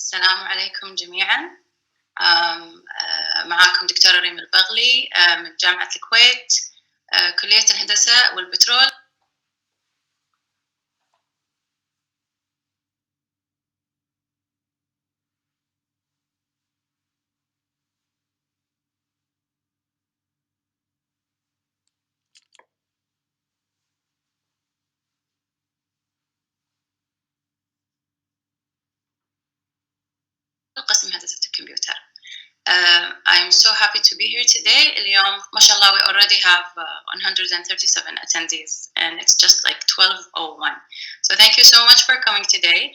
السلام عليكم جميعا. معاكم دكتورة ريم البغلي من جامعة الكويت، كلية الهندسة والبترول. قسم هندسة الكمبيوتر. I'm so happy to be here today. اليوم ما شاء الله we already have 137 attendees and it's just like 12:01. So thank you so much for coming today.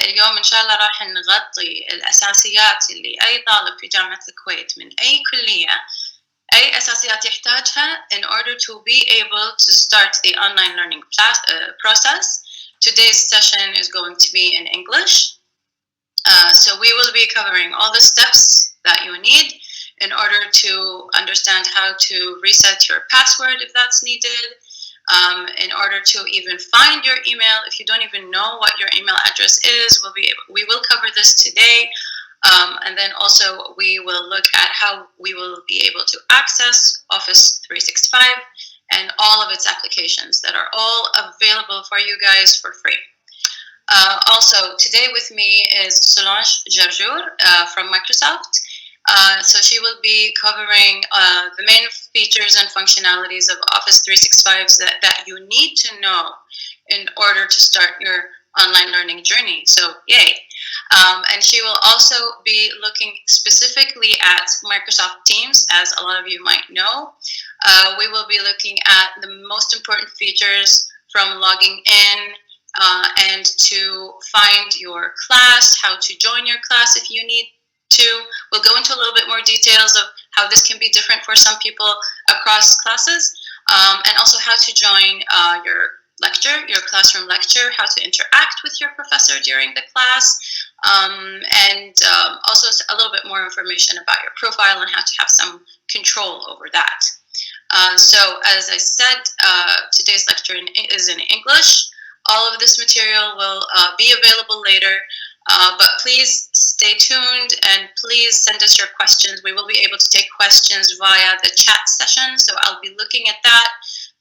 اليوم إن شاء الله راح نغطي الأساسيات اللي أي طالب في جامعة الكويت من أي كلية أي أساسيات يحتاجها in order to be able to start the online learning process. Today's session is going to be in English. So we will be covering all the steps that you need in order to understand how to reset your password if that's needed, in order to even find your email. If you don't even know what your email address is, we will cover this today. And then also we will look at how we will be able to access Office 365 and all of its applications that are all available for you guys for free. Also, today with me is Solange Jarjour from Microsoft. So she will be covering the main features and functionalities of Office 365 that you need to know in order to start your online learning journey. So yay. And she will also be looking specifically at Microsoft Teams, as a lot of you might know. We will be looking at the most important features from logging in, and to find your class, how to join your class if you need to. We'll go into a little bit more details of how this can be different for some people across classes, and also how to join your lecture, your classroom lecture, how to interact with your professor during the class, and also a little bit more information about your profile and how to have some control over that. So as I said, today's lecture is in English. All of this material will be available later, but please stay tuned and please send us your questions. We will be able to take questions via the chat session, so I'll be looking at that,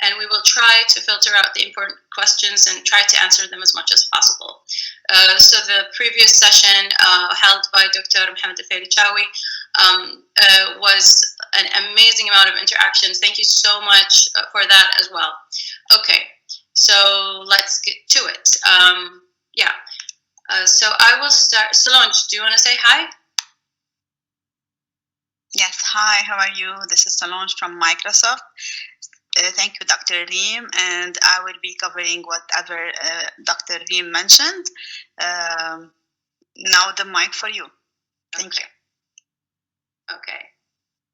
and we will try to filter out the important questions and try to answer them as much as possible. So the previous session held by Dr. Mohammed Al-Chawi was an amazing amount of interactions. Thank you so much for that as well. Okay. So let's get to it. So I will start. Solange, do you want to say hi? Yes, hi, how are you? This is Solange from Microsoft. Thank you, Dr. Reem, and I will be covering whatever Dr. Reem mentioned. Now the mic for you. Thank you. Okay.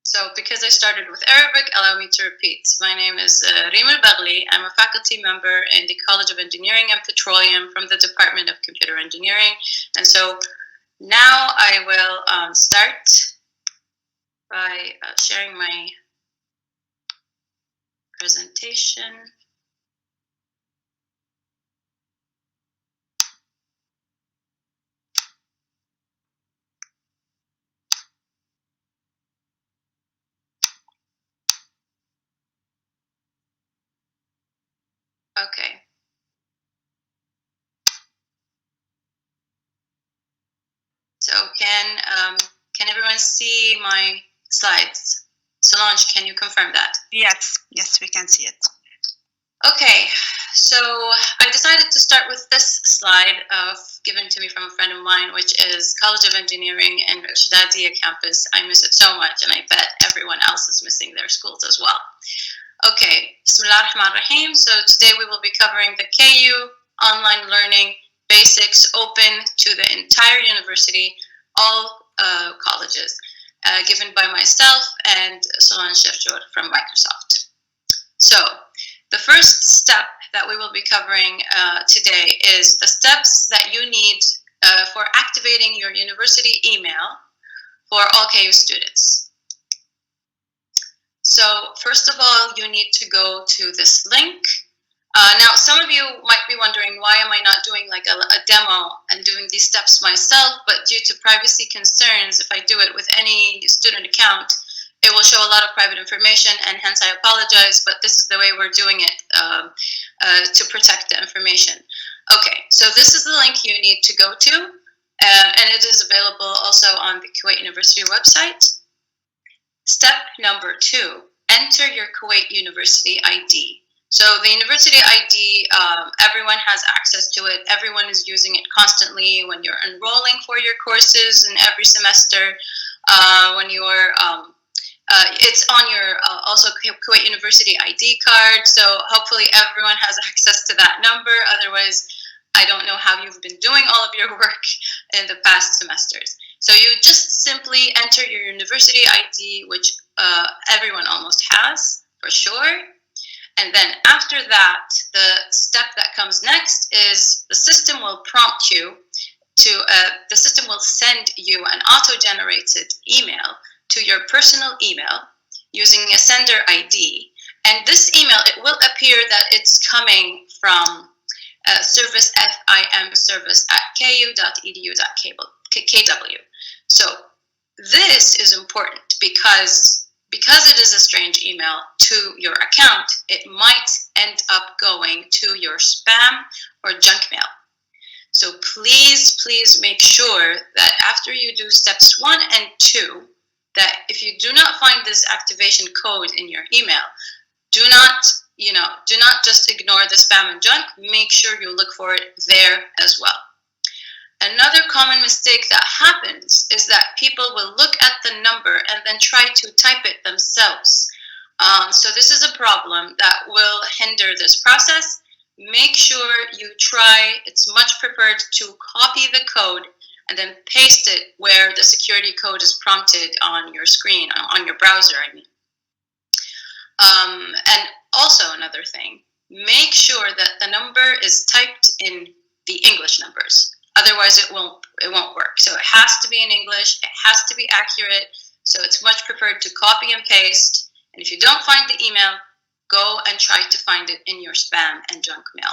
So because I started with Arabic, allow me to repeat. My name is Reem Al-Bagli. I'm a faculty member in the College of Engineering and Petroleum from the Department of Computer Engineering. And so now I will start by sharing my presentation. Okay. So can everyone see my slides? Solange, can you confirm that? Yes, we can see it. Okay, so I decided to start with this slide given to me from a friend of mine, which is College of Engineering in Shdadia campus. I miss it so much, and I bet everyone else is missing their schools as well. Okay, Bismillah ar-Rahman ar-Rahim. So today we will be covering the KU online learning basics open to the entire university, all colleges, given by myself and Solange Jarjour from Microsoft. So the first step that we will be covering today is the steps that you need for activating your university email for all KU students. So first of all, you need to go to this link Now, some of you might be wondering, why am I not doing like a demo and doing these steps myself? But due to privacy concerns, if I do it with any student account, it will show a lot of private information, and hence I apologize, but this is the way we're doing it to protect the information. Okay, so this is the link you need to go to, and it is available also on the Kuwait University website. Step number 2, enter your Kuwait University ID. So the university ID, everyone has access to it. Everyone is using it constantly when you're enrolling for your courses in every semester. When you're, it's on your also Kuwait University ID card. So hopefully everyone has access to that number. Otherwise, I don't know how you've been doing all of your work in the past semesters. So you just simply enter your university ID, which everyone almost has for sure. And then after that, the step that comes next is the system will prompt you to, the system will send you an auto-generated email to your personal email using a sender ID. And this email, it will appear that it's coming from service FIM service at ku.edu.kw. So this is important because it is a strange email to your account, it might end up going to your spam or junk mail. So please, please make sure that after you do steps 1 and 2, that if you do not find this activation code in your email, do not just ignore the spam and junk. Make sure you look for it there as well. Another common mistake that happens is that people will look at the number and then try to type it themselves. So this is a problem that will hinder this process. Make sure you try, it's much preferred to copy the code and then paste it where the security code is prompted on your screen, on your browser, I mean. And also another thing, make sure that the number is typed in the English numbers. Otherwise, it won't work. So it has to be in English. It has to be accurate. So it's much preferred to copy and paste. And if you don't find the email, go and try to find it in your spam and junk mail.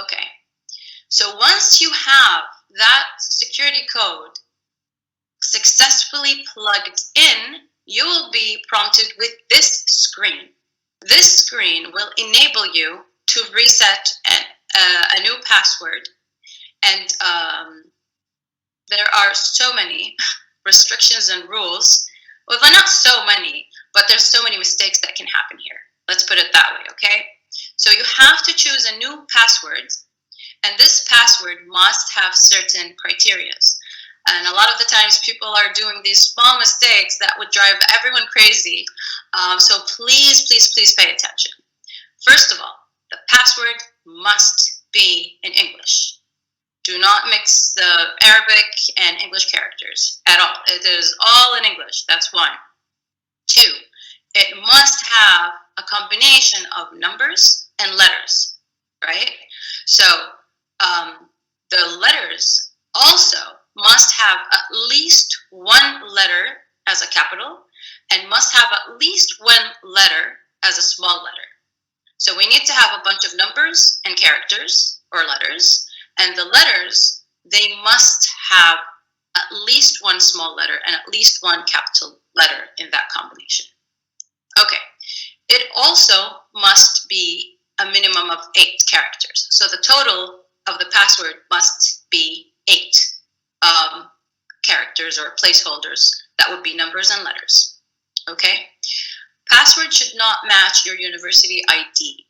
Okay. So once you have that security code successfully plugged in, you will be prompted with this screen. This screen will enable you to reset a new password, and there are so many restrictions and rules. Well, not so many, but there's so many mistakes that can happen here. Let's put it that way, okay? So you have to choose a new password, and this password must have certain criteria. And a lot of the times people are doing these small mistakes that would drive everyone crazy. So please, please, please pay attention. First of all, the password must be in English. Do not mix the Arabic and English characters at all. It is all in English. That's 1. 2, it must have a combination of numbers and letters, right? So the letters also must have at least 1 letter as a capital and must have at least 1 letter as a small letter. So we need to have a bunch of numbers and characters or letters, and the letters, they must have at least 1 small letter and at least 1 capital letter in that combination. Okay, it also must be a minimum of 8 characters. So the total of the password must be 8 characters or placeholders. That would be numbers and letters. Okay, password should not match your university ID.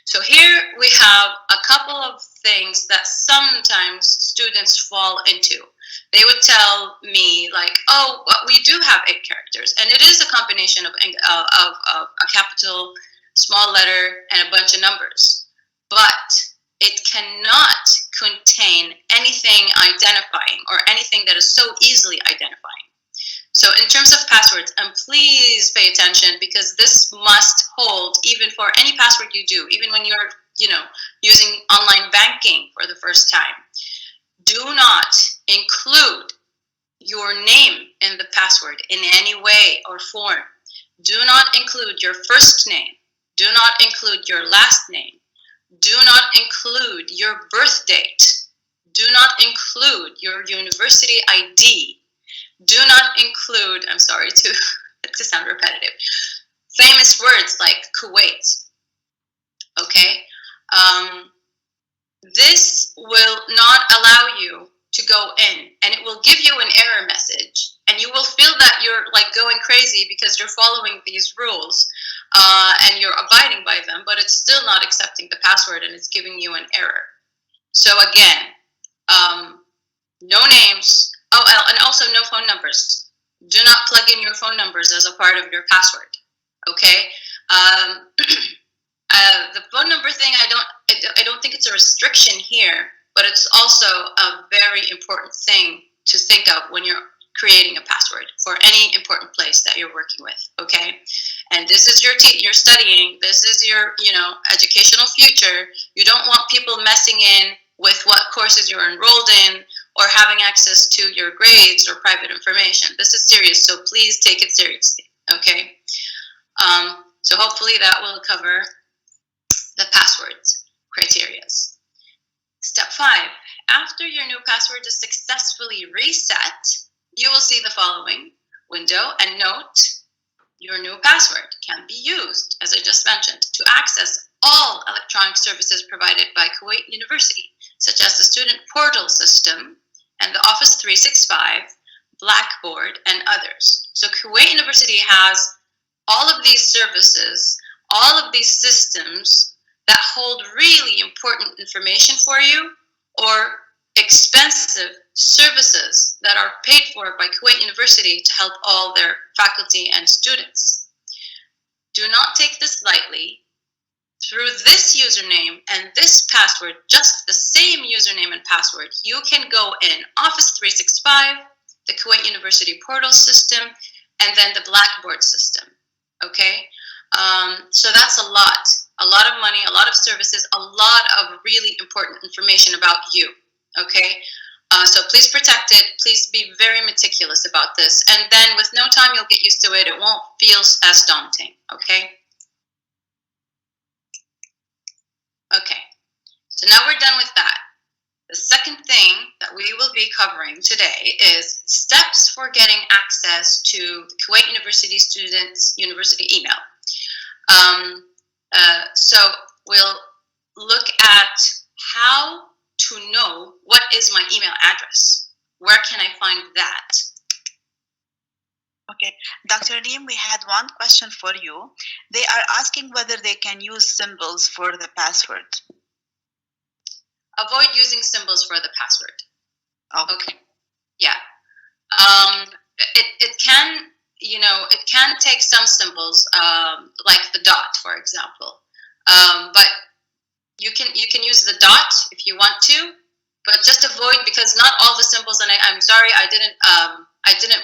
So here we have a couple of things that sometimes students fall into. They would tell me like, oh, well, we do have 8 characters, and it is a combination of a capital, small letter, and a bunch of numbers. But it cannot contain anything identifying or anything that is so easily identifying. So in terms of passwords, and please pay attention, because this must hold even for any password you do, even when you're, using online banking for the first time. Do not include your name in the password in any way or form. Do not include your first name, Do not include your last name. Do not include your birth date. Do not include your university ID. Do not include, I'm sorry to sound repetitive, famous words like Kuwait. Okay? This will not allow you to go in, and it will give you an error message, and you will feel that you're like going crazy because you're following these rules and you're abiding by them, but it's still not accepting the password and it's giving you an error. So again, no names, and also no phone numbers. Do not plug in your phone numbers as a part of your password. Okay? The phone number thing, I don't think it's a restriction here, but it's also a very important thing to think of when you're creating a password for any important place that you're working with. Okay? And this is you're studying. This is your educational future. You don't want people messing in with what courses you're enrolled in or having access to your grades or private information. This is serious, so please take it seriously. Okay? So hopefully that will cover the passwords criterias. Step 5, after your new password is successfully reset, you will see the following window, and note your new password can be used, as I just mentioned, to access all electronic services provided by Kuwait University, such as the student portal system and the Office 365, Blackboard, and others. So Kuwait University has all of these services, all of these systems that hold really important information for you, or expensive services that are paid for by Kuwait University to help all their faculty and students. Do not take this lightly. Through this username and this password, just the same username and password, you can go in Office 365, the Kuwait University portal system, and then the Blackboard system. Okay? So that's a lot of money, a lot of services, a lot of really important information about you. Okay? So please protect it. Please be very meticulous about this. And then with no time, you'll get used to it. It won't feel as daunting. Okay? Okay. So now we're done with that. The second thing that we will be covering today is steps for getting access to the Kuwait University students' university email. So we'll look at how to know what is my email address. Where can I find that? Okay, Dr. Reem, we had one question for you. They are asking whether they can use symbols for the password. Avoid using symbols for the password. Oh. Okay. Yeah. It can, it can take some symbols, like the dot, for example. But you can use the dot if you want to, but just avoid, because not all the symbols, and I'm sorry, I didn't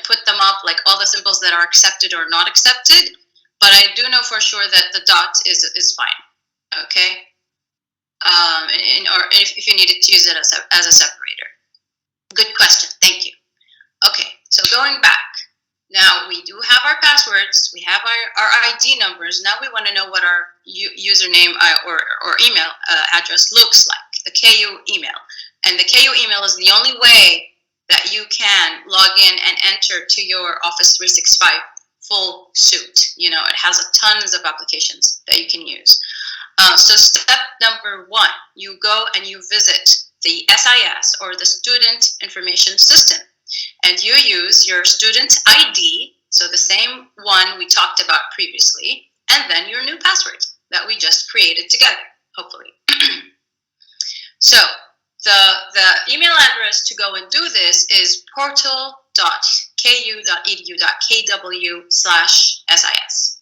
put them up, like all the symbols that are accepted or not accepted, but I do know for sure that the dot is fine. Okay. Or if you needed to use it as a separator. Good question. Thank you. Okay, so going back. Now we do have our passwords. We have our ID numbers. Now we want to know what our username or email address looks like, the KU email. And the KU email is the only way that you can log in and enter to your Office 365 full suite. It has tons of applications that you can use. So step number 1, you go and you visit the SIS, or the Student Information System, and you use your student ID, so the same one we talked about previously, and then your new password that we just created together, hopefully. So the email address to go and do this is portal.ku.edu.kw/SIS.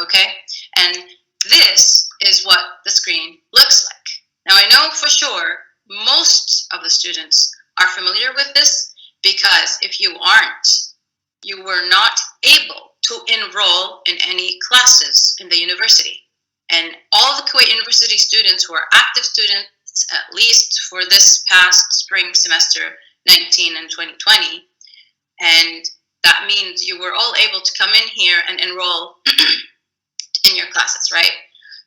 Okay, and this is what the screen looks like. Now I know for sure most of the students are familiar with this, because if you aren't, you were not able to enroll in any classes in the university. And all the Kuwait University students who are active students, at least for this past spring semester 19 and 2020, and that means you were all able to come in here and enroll in your class. classes, right?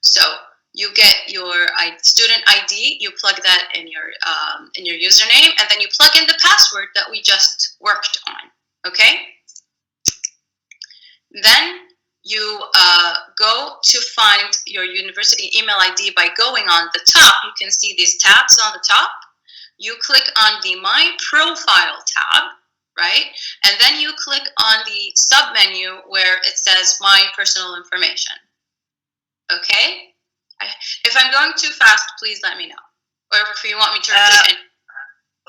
So you get your student ID, you plug that in your username, and then you plug in the password that we just worked on, okay? Then you go to find your university email ID by going on the top. You can see these tabs on the top. You click on the My Profile tab, right? And then you click on the sub-menu where it says My Personal Information, okay? If I'm going too fast, please let me know. Or if you want me to repeat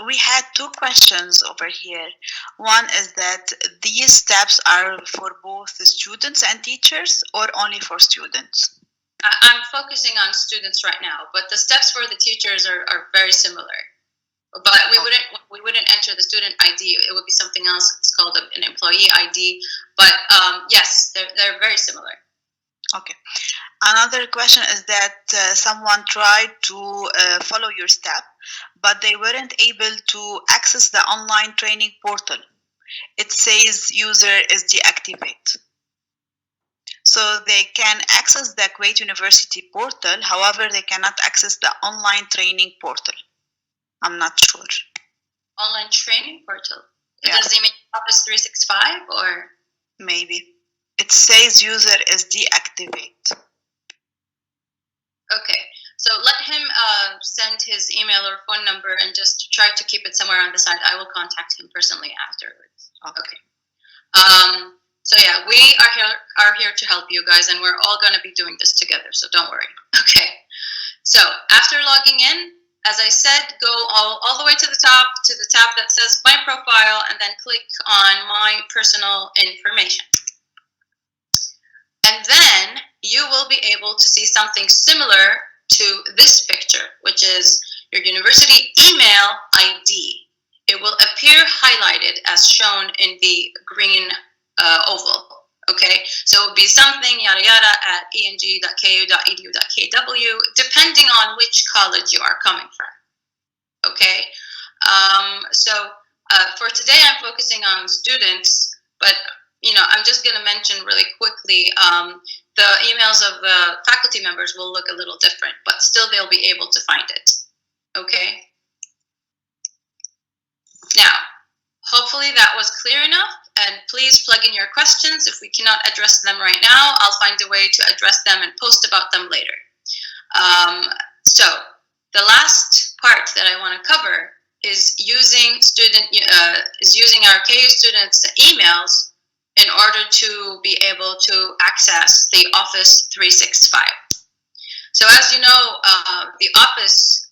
we had two questions over here. One is that these steps are for both the students and teachers, or only for students? I'm focusing on students right now, but the steps for the teachers are very similar. But we wouldn't enter the student ID. It would be something else. It's called an employee ID. But yes, they're very similar. Okay. Another question is that someone tried to follow your step, but they weren't able to access the online training portal. It says user is deactivated. So they can access the Kuwait University portal, however, they cannot access the online training portal. I'm not sure. Online training portal? Yeah. Does it mean Office 365 or? Maybe. It says user is deactivated. Okay, so let him send his email or phone number and just try to keep it somewhere on the side. I will contact him personally afterwards. Okay. So yeah, we are here to help you guys, and we're all going to be doing this together, so don't worry. Okay, so after logging in, as I said, go all the way to the top, to the tab that says My Profile, and then click on My Personal Information. And then you will be able to see something similar to this picture, which is your university email ID. It will appear highlighted as shown in the green oval, okay? So it would be something yada yada at eng.ku.edu.kw, depending on which college you are coming from, okay? So for today, I'm focusing on students, but I'm just going to mention really quickly, the emails of the faculty members will look a little different, but still they'll be able to find it, okay? Now, hopefully that was clear enough, and please plug in your questions. If we cannot address them right now, I'll find a way to address them and post about them later. So the last part that I want to cover is using our KU students' emails in order to be able to access the Office 365. So as you know, the Office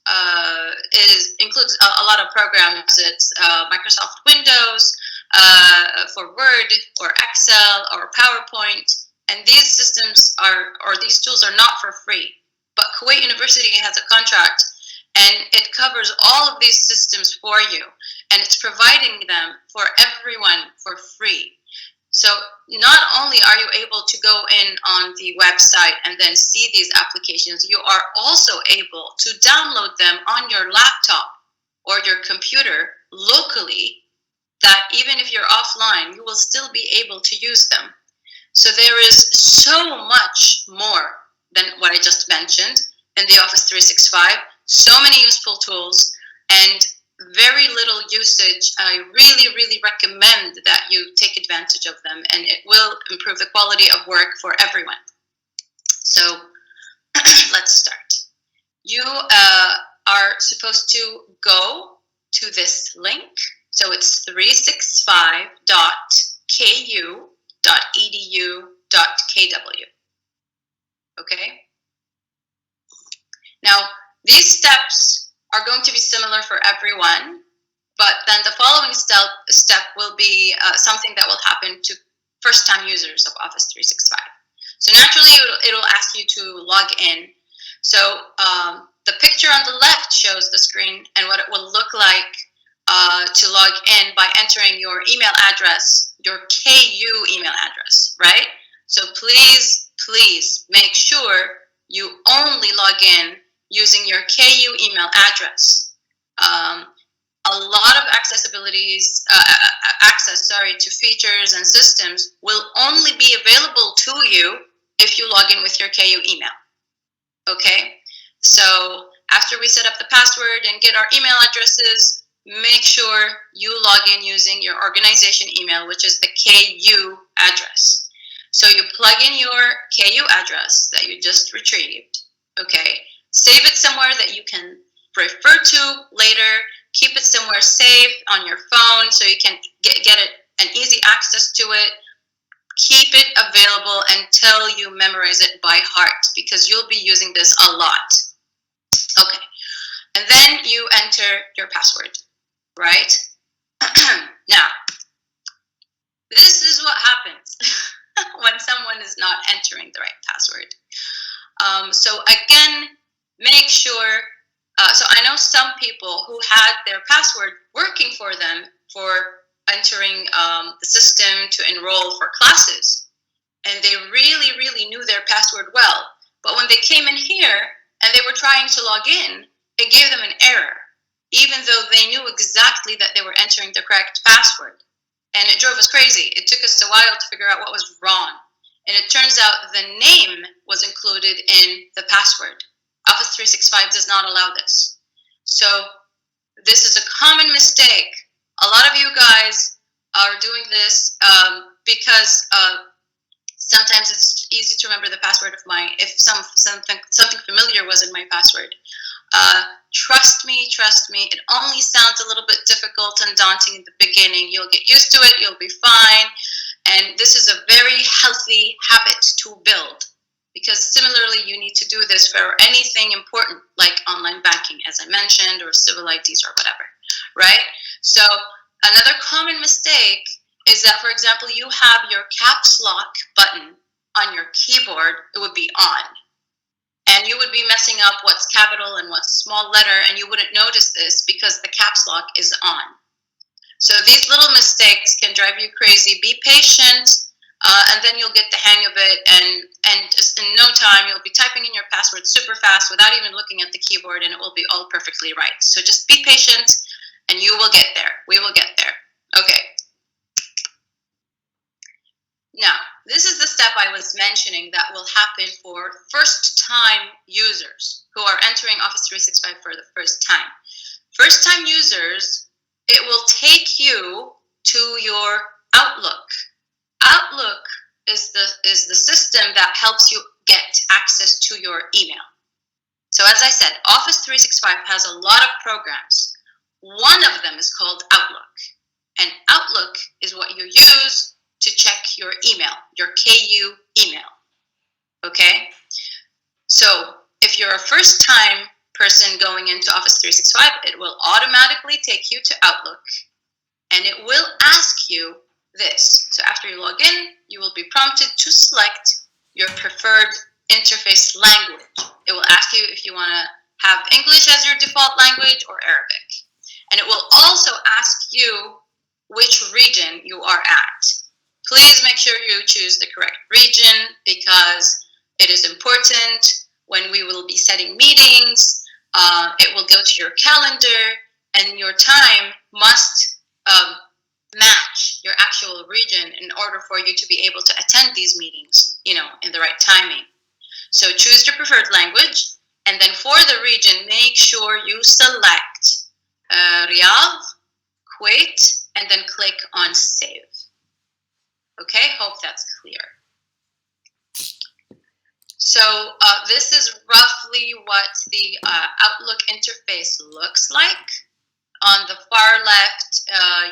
includes a lot of programs. It's Microsoft Windows, for Word or Excel or PowerPoint, and these systems these tools are not for free. But Kuwait University has a contract, and it covers all of these systems for you, and it's providing them for everyone for free. So not only are you able to go in on the website and then see these applications, you are also able to download them on your laptop or your computer locally, that even if you're offline, you will still be able to use them. So there is so much more than what I just mentioned in the Office 365, so many useful tools, and very little usage. I really, really recommend that you take advantage of them, and it will improve the quality of work for everyone. So let's start. You are supposed to go to this link. So it's 365.ku.edu.kw. Okay? Now, these steps are going to be similar for everyone, but then the following step will be something that will happen to first-time users of Office 365. So naturally, it'll ask you to log in. So the picture on the left shows the screen and what it will look like to log in by entering your email address, your KU email address, right? So please, please make sure you only log in using your KU email address. A lot of access to features and systems will only be available to you if you log in with your KU email. Okay, so after we set up the password and get our email addresses, make sure you log in using your organization email, which is the KU address. So you plug in your KU address that you just retrieved, okay? Save it somewhere that you can refer to later. Keep it somewhere safe on your phone so you can get it an easy access to it. Keep it available until you memorize it by heart, because you'll be using this a lot. Okay, and then you enter your password, right? Now, this is what happens when someone is not entering the right password. So again, make sure, so I know some people who had their password working for them for entering the system to enroll for classes, and they really knew their password well, but when they came in here and they were trying to log in, it gave them an error, even though they knew exactly that they were entering the correct password. And it drove us crazy. It took us a while to figure out what was wrong, and it turns out the name was included in the password. Office 365 does not allow this. So this is a common mistake. A lot of you guys are doing this because sometimes it's easy to remember the password of if something familiar was in my password. Trust me, it only sounds a little bit difficult and daunting in the beginning. You'll get used to it, you'll be fine. And this is a very healthy habit to build, because similarly, you need to do this for anything important, like online banking, as I mentioned, or civil IDs or whatever, right? So another common mistake is that, for example, you have your caps lock button on your keyboard, it would be on. And you would be messing up what's capital and what's small letter, and you wouldn't notice this because the caps lock is on. So these little mistakes can drive you crazy. Be patient, and then you'll get the hang of it, and just in no time, you'll be typing in your password super fast without even looking at the keyboard, and it will be all perfectly right. So just be patient, and you will get there. We will get there. Okay. Now, this is the step I was mentioning that will happen for first-time users who are entering Office 365 for the first time. First-time users, it will take you to your Outlook. Outlook is the system that helps you get access to your email. So as I said, Office 365 has a lot of programs. One of them is called Outlook. And Outlook is what you use to check your email, your KU email, okay? So if you're a first-time person going into Office 365, it will automatically take you to Outlook, and it will ask you this. So after you log in, you will be prompted to select your preferred interface language. It will ask you if you want to have English as your default language or Arabic. And it will also ask you which region you are at. Please make sure you choose the correct region, because it is important when we will be setting meetings. It will go to your calendar, and your time must match your actual region in order for you to be able to attend these meetings, in the right timing. So choose your preferred language, and then for the region, make sure you select Riyadh, Kuwait, and then click on Save. Okay, hope that's clear. So this is roughly what the Outlook interface looks like. On the far left,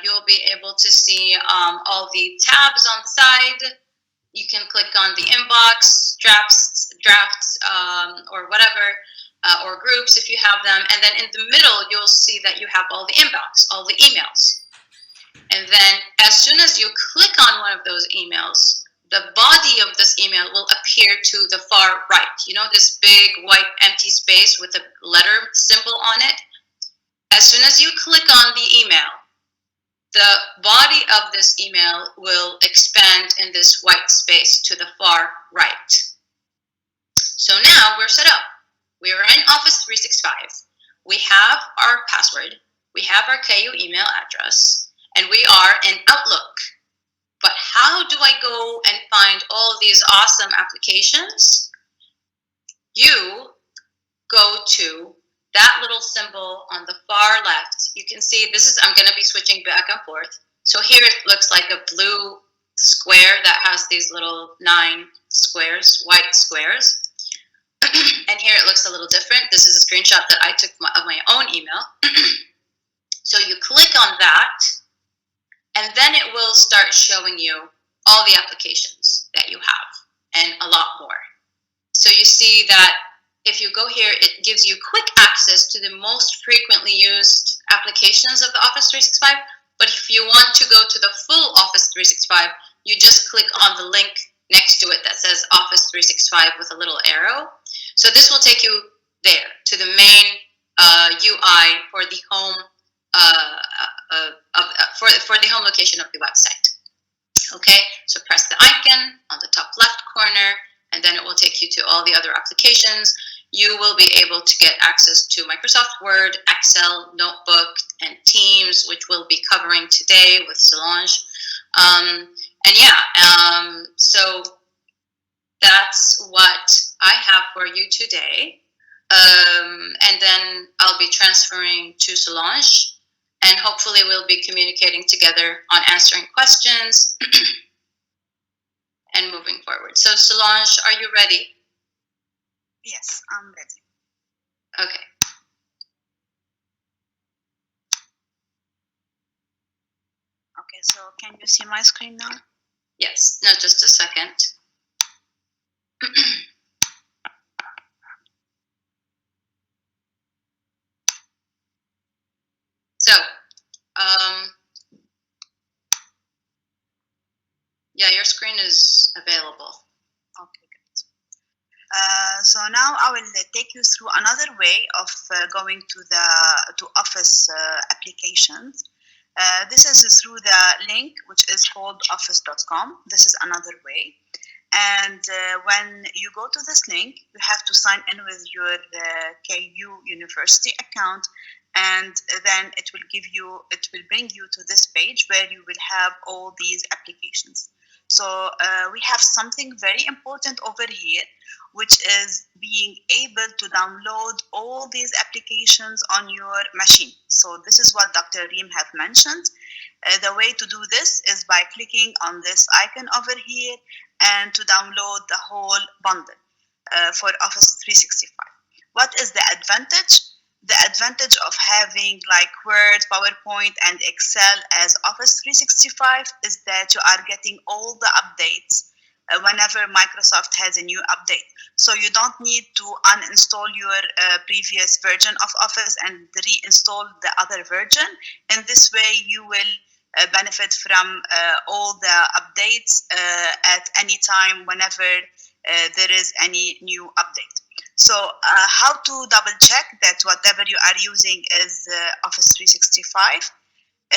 you'll be able to see all the tabs on the side. You can click on the inbox, drafts, or whatever, or groups if you have them. And then in the middle, you'll see that you have all the inbox, all the emails. And then as soon as you click on one of those emails, the body of this email will appear to the far right. You know, this big white empty space with a letter symbol on it? As soon as you click on the email, the body of this email will expand in this white space to the far right. So now we're set up. We are in Office 365. We have our password. We have our KU email address. And we are in Outlook. But how do I go and find all these awesome applications? You go to that little symbol on the far left. You can see this is, I'm going to be switching back and forth. So here it looks like a blue square that has these little 9 squares, white squares. And here it looks a little different. This is a screenshot that I took of my own email. So you click on that, and then it will start showing you all the applications that you have, and a lot more. So you see that if you go here, it gives you quick access to the most frequently used applications of the Office 365. But if you want to go to the full Office 365, you just click on the link next to it that says Office 365 with a little arrow. So this will take you there to the main UI for the home for the home location of the website. Okay, so press the icon on the top left corner, and then it will take you to all the other applications. You will be able to get access to Microsoft Word, Excel, Notebook, and Teams, which we'll be covering today with Solange. And yeah, so that's what I have for you today. And then I'll be transferring to Solange, and hopefully we'll be communicating together on answering questions and moving forward. So Solange, are you ready? Yes, I'm ready. Okay. Okay, so can you see my screen now? Yes, no, just a second. So, yeah, your screen is available. Okay, good. So now I will take you through another way of going to Office applications. This is through the link, which is called office.com. This is another way. And when you go to this link, you have to sign in with your KU University account, and then it will bring you to this page where you will have all these applications. So we have something very important over here, which is being able to download all these applications on your machine. So this is what Dr. Reem have mentioned. The way to do this is by clicking on this icon over here and to download the whole bundle for Office 365. What is the advantage? The advantage of having like Word, PowerPoint, and Excel as Office 365 is that you are getting all the updates whenever Microsoft has a new update. So you don't need to uninstall your previous version of Office and reinstall the other version. In this way, you will benefit from all the updates at any time whenever there is any new update. So how to double check that whatever you are using is Office 365?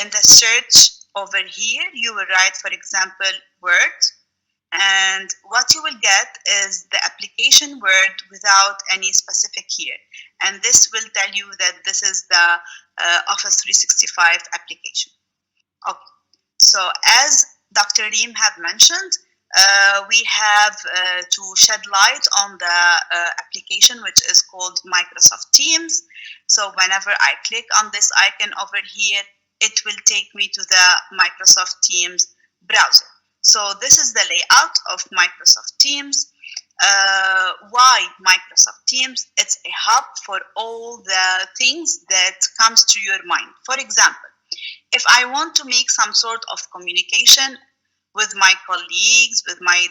In the search over here, you will write, for example, Word. And what you will get is the application Word without any specific here. And this will tell you that this is the Office 365 application. Okay. So as Dr. Reem have mentioned, we have to shed light on the application, which is called Microsoft Teams. So whenever I click on this icon over here, it will take me to the Microsoft Teams browser. So this is the layout of Microsoft Teams. Why Microsoft Teams? It's a hub for all the things that comes to your mind. For example, if I want to make some sort of communication with my colleagues, with my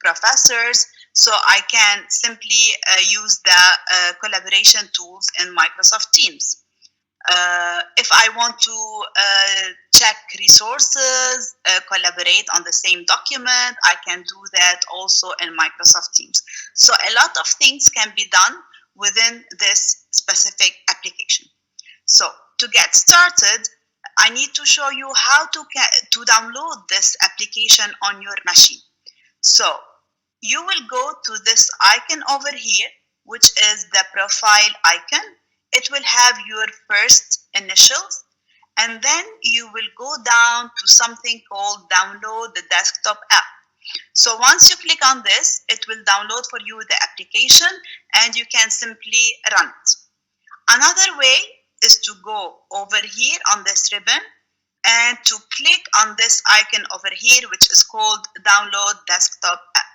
professors, so I can simply use the collaboration tools in Microsoft Teams. If I want to check resources, collaborate on the same document, I can do that also in Microsoft Teams. So a lot of things can be done within this specific application. So to get started, I need to show you how to download this application on your machine. So you will go to this icon over here, which is the profile icon. It will have your first initials, and then you will go down to something called download the desktop app. So once you click on this, it will download for you the application and you can simply run it. Another way is to go over here on this ribbon and to click on this icon over here, which is called download desktop app.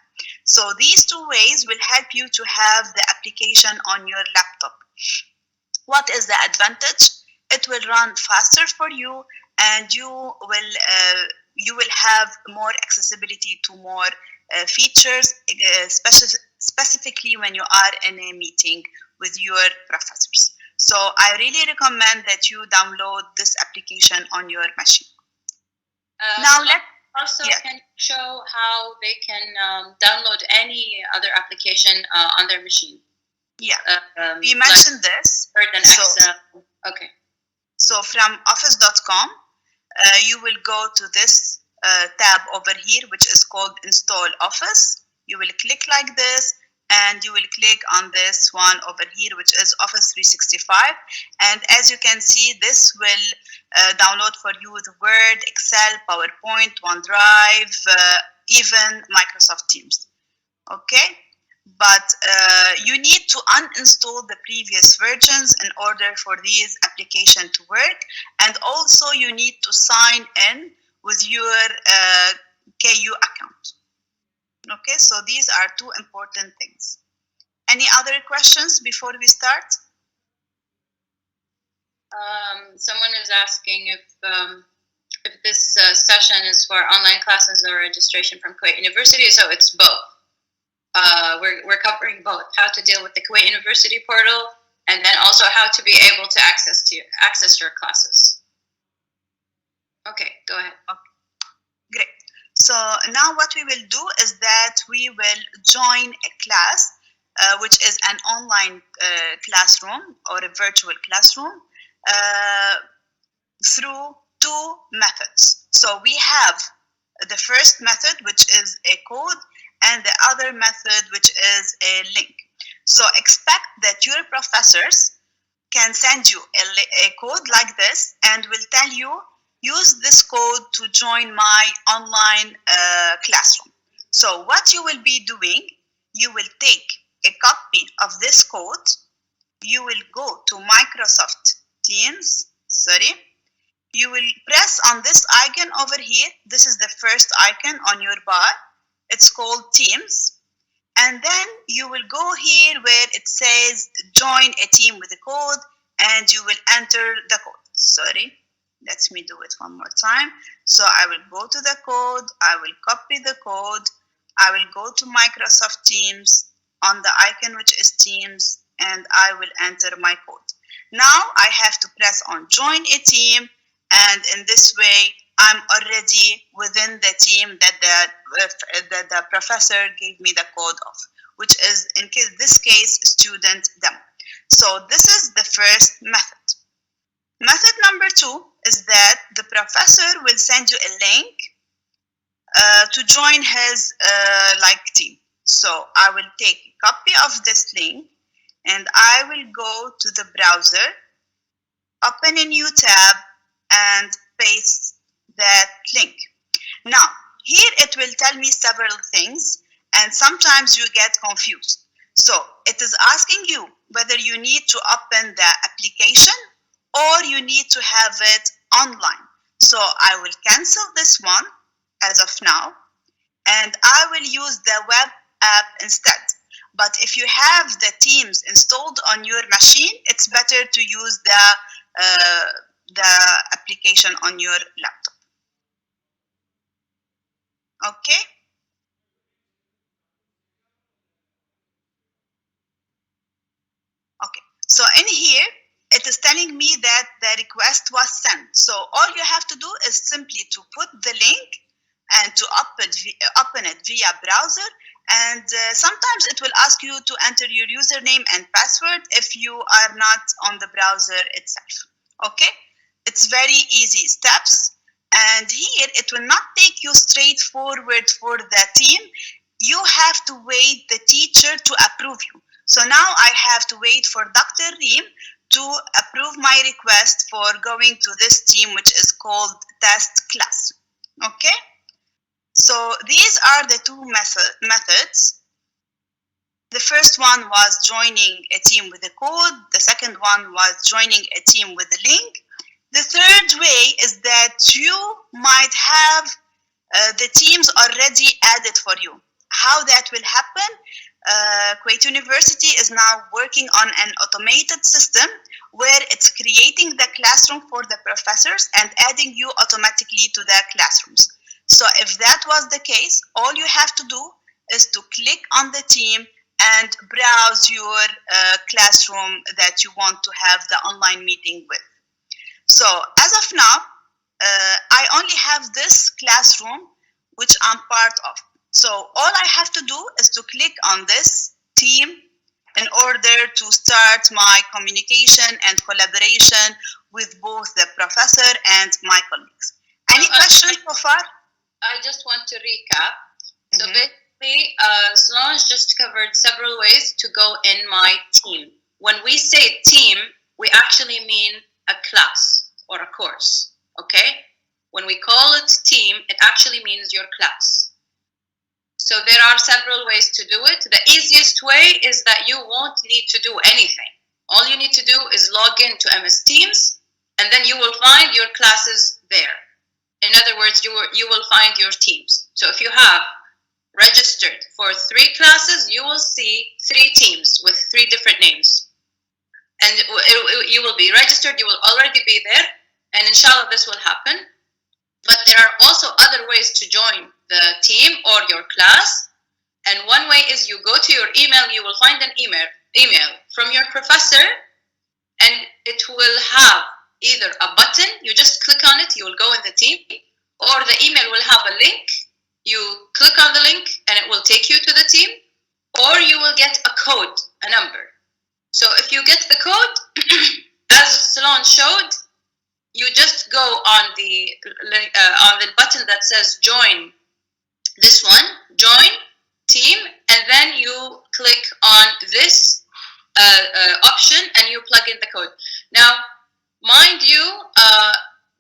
So these two ways will help you to have the application on your laptop. What is the advantage? It will run faster for you, and you will have more accessibility to more features, specifically when you are in a meeting with your professors. So I really recommend that you download this application on your machine. Now let's can you show how they can download any other application on their machine? Yeah, we mentioned this. Okay. So from office.com, you will go to this tab over here, which is called Install Office. You will click like this, and you will click on this one over here, which is Office 365. And as you can see, this will download for you the Word, Excel, PowerPoint, OneDrive, even Microsoft Teams. Okay? But you need to uninstall the previous versions in order for these applications to work. And also you need to sign in with your KU account. Okay, so these are two important things. Any other questions before we start? Someone is asking if this session is for online classes or registration from Kuwait University. So it's both. We're covering both, how to deal with the Kuwait University portal, and then also how to be able to access your classes. Okay, go ahead. Okay. Great. So now what we will do is that we will join a class, which is an online classroom or a virtual classroom through two methods. So we have the first method, which is a code, and the other method, which is a link. So expect that your professors can send you a code like this and will tell you, use this code to join my online classroom. So what you will be doing, you will take a copy of this code, you will go to Microsoft Teams, you will press on this icon over here. This is the first icon on your bar. It's called Teams. And then you will go here where it says join a team with a code, and you will enter the code. Let me do it one more time. So I will go to the code, I will copy the code, I will go to Microsoft Teams on the icon which is Teams, and I will enter my code. Now I have to press on join a team, and in this way I'm already within the team that the professor gave me the code of, which is in this case student demo. So this is the first method. Method number 2 is that the professor will send you a link to join his team. So I will take a copy of this link and I will go to the browser, open a new tab, and paste that link. Now, here it will tell me several things, and sometimes you get confused. So it is asking you whether you need to open the application or you need to have it online. So I will cancel this one as of now, and I will use the web app instead. But if you have the Teams installed on your machine, it's better to use the application on your laptop. Okay? Okay. So in here, it is telling me that the request was sent. So all you have to do is simply to put the link and to open it via browser. And sometimes it will ask you to enter your username and password if you are not on the browser itself. Okay? It's very easy steps. And here it will not take you straight forward for the team. You have to wait the teacher to approve you. So now I have to wait for Dr. Reem to approve my request for going to this team, which is called test class. Okay? So these are the two methods. The first one was joining a team with a code. The second one was joining a team with a link. The third way is that you might have the teams already added for you. How that will happen? Kuwait University is now working on an automated system where it's creating the classroom for the professors and adding you automatically to the classrooms. So if that was the case, all you have to do is to click on the team and browse your classroom that you want to have the online meeting with. So as of now, I only have this classroom which I'm part of. So all I have to do is to click on this team in order to start my communication and collaboration with both the professor and my colleagues. Any questions so far? I just want to recap. So basically, Solange just covered several ways to go in my team. When we say team, we actually mean a class or a course, okay? When we call it team, it actually means your class. So there are several ways to do it. The easiest way is that you won't need to do anything. All you need to do is log in to MS Teams, and then you will find your classes there. In other words, you will find your teams. So if you have registered for 3 classes, you will see 3 teams with 3 different names. And you will be registered, you will already be there, and inshallah this will happen. But there are also other ways to join the team or your class. And one way is you go to your email, you will find an email from your professor, and it will have either a button, you just click on it, you will go in the team, or the email will have a link, you click on the link and it will take you to the team, or you will get a code, a number. So if you get the code, as Solange showed, you just go on the button that says join, this one, join team, and then you click on this option and you plug in the code. Now, mind you,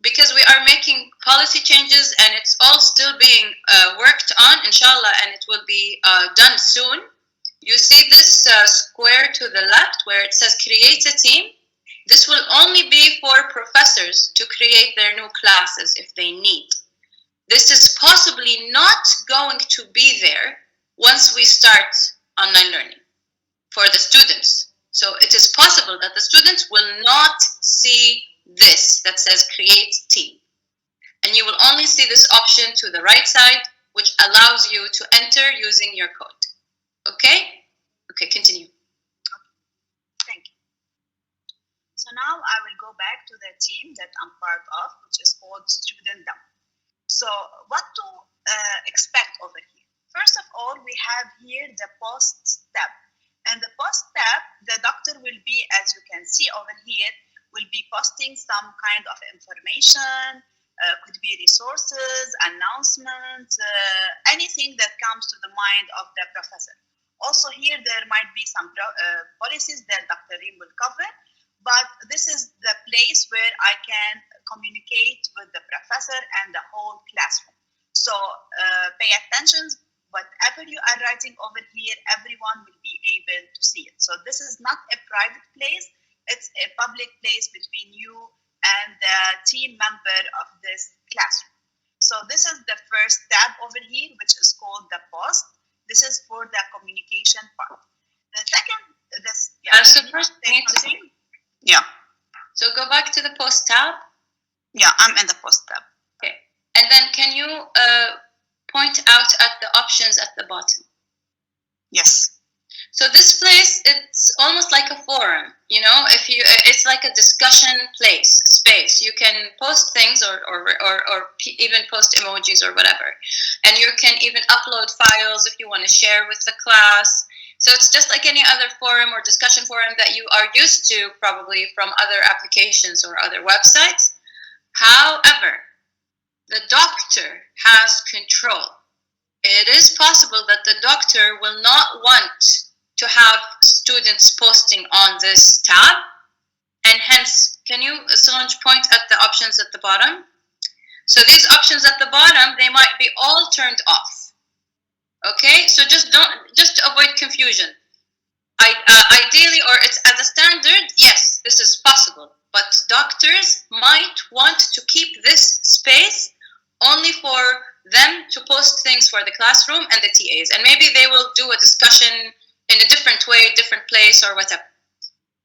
because we are making policy changes and it's all still being worked on, inshallah, and it will be done soon. You see this square to the left where it says create a team. This will only be for professors to create their new classes if they need. This is possibly not going to be there once we start online learning for the students. So it is possible that the students will not see this that says create team. And you will only see this option to the right side, which allows you to enter using your code. Okay? Okay, continue. Thank you. So now I will go back to the team that I'm part of, which is called Student Demo. So what to expect over here? First of all, we have here the post tab. And the post tab, the doctor will be, as you can see over here, will be posting some kind of information, could be resources, announcements, anything that comes to the mind of the professor. Also here, there might be some policies that Dr. Reem will cover, but this is the place where I can communicate with the professor and the whole classroom. So pay attention, whatever you are writing over here, everyone will be able to see it. So this is not a private place, it's a public place between you and the team member of this classroom. So this is the first tab over here, which is called the post. This is for the communication part. The second, so first yeah. So go back to the post tab. Yeah, I'm in the post tab. Okay. And then can you point out at the options at the bottom? Yes. So this place, it's almost like a forum, you know, it's like a discussion space. You can post things or even post emojis or whatever. And you can even upload files if you want to share with the class. So it's just like any other forum or discussion forum that you are used to probably from other applications or other websites. However, the doctor has control. It is possible that the doctor will not want to have students posting on this tab, And hence, can you, Solange, point at the options at the bottom? So these options at the bottom, they might be all turned off. Okay, so just to avoid confusion. Ideally, or it's as a standard, yes, this is possible. But doctors might want to keep this space only for them to post things for the classroom and the TAs. And maybe they will do a discussion in a different way, different place, or whatever.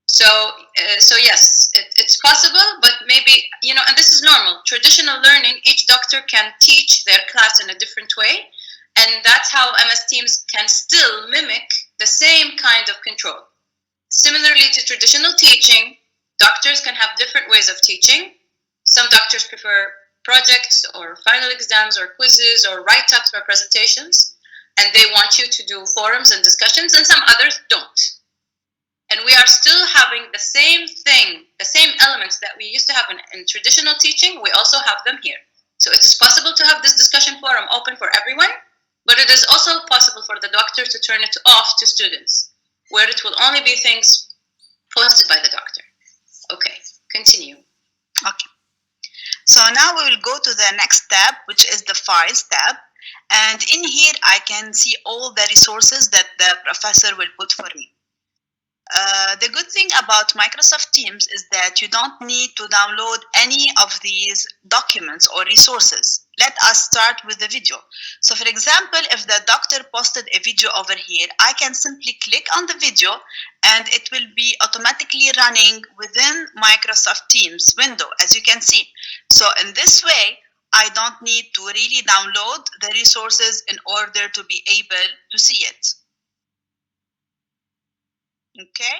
So yes, it's possible, but maybe, and this is normal. Traditional learning, each doctor can teach their class in a different way. And that's how MS Teams can still mimic the same kind of control. Similarly to traditional teaching, doctors can have different ways of teaching. Some doctors prefer projects or final exams or quizzes or write-ups or presentations, and they want you to do forums and discussions, and some others don't. And we are still having the same thing, the same elements that we used to have in traditional teaching, we also have them here. So it's possible to have this discussion forum open for everyone, but it is also possible for the doctor to turn it off to students, where it will only be things posted by the doctor. Okay, continue. Okay. So now we will go to the next tab, which is the Files tab. And in here, I can see all the resources that the professor will put for me. The good thing about Microsoft Teams is that you don't need to download any of these documents or resources. Let us start with the video. So for example, if the doctor posted a video over here, I can simply click on the video and it will be automatically running within Microsoft Teams window, as you can see. So in this way, I don't need to really download the resources in order to be able to see it. Okay?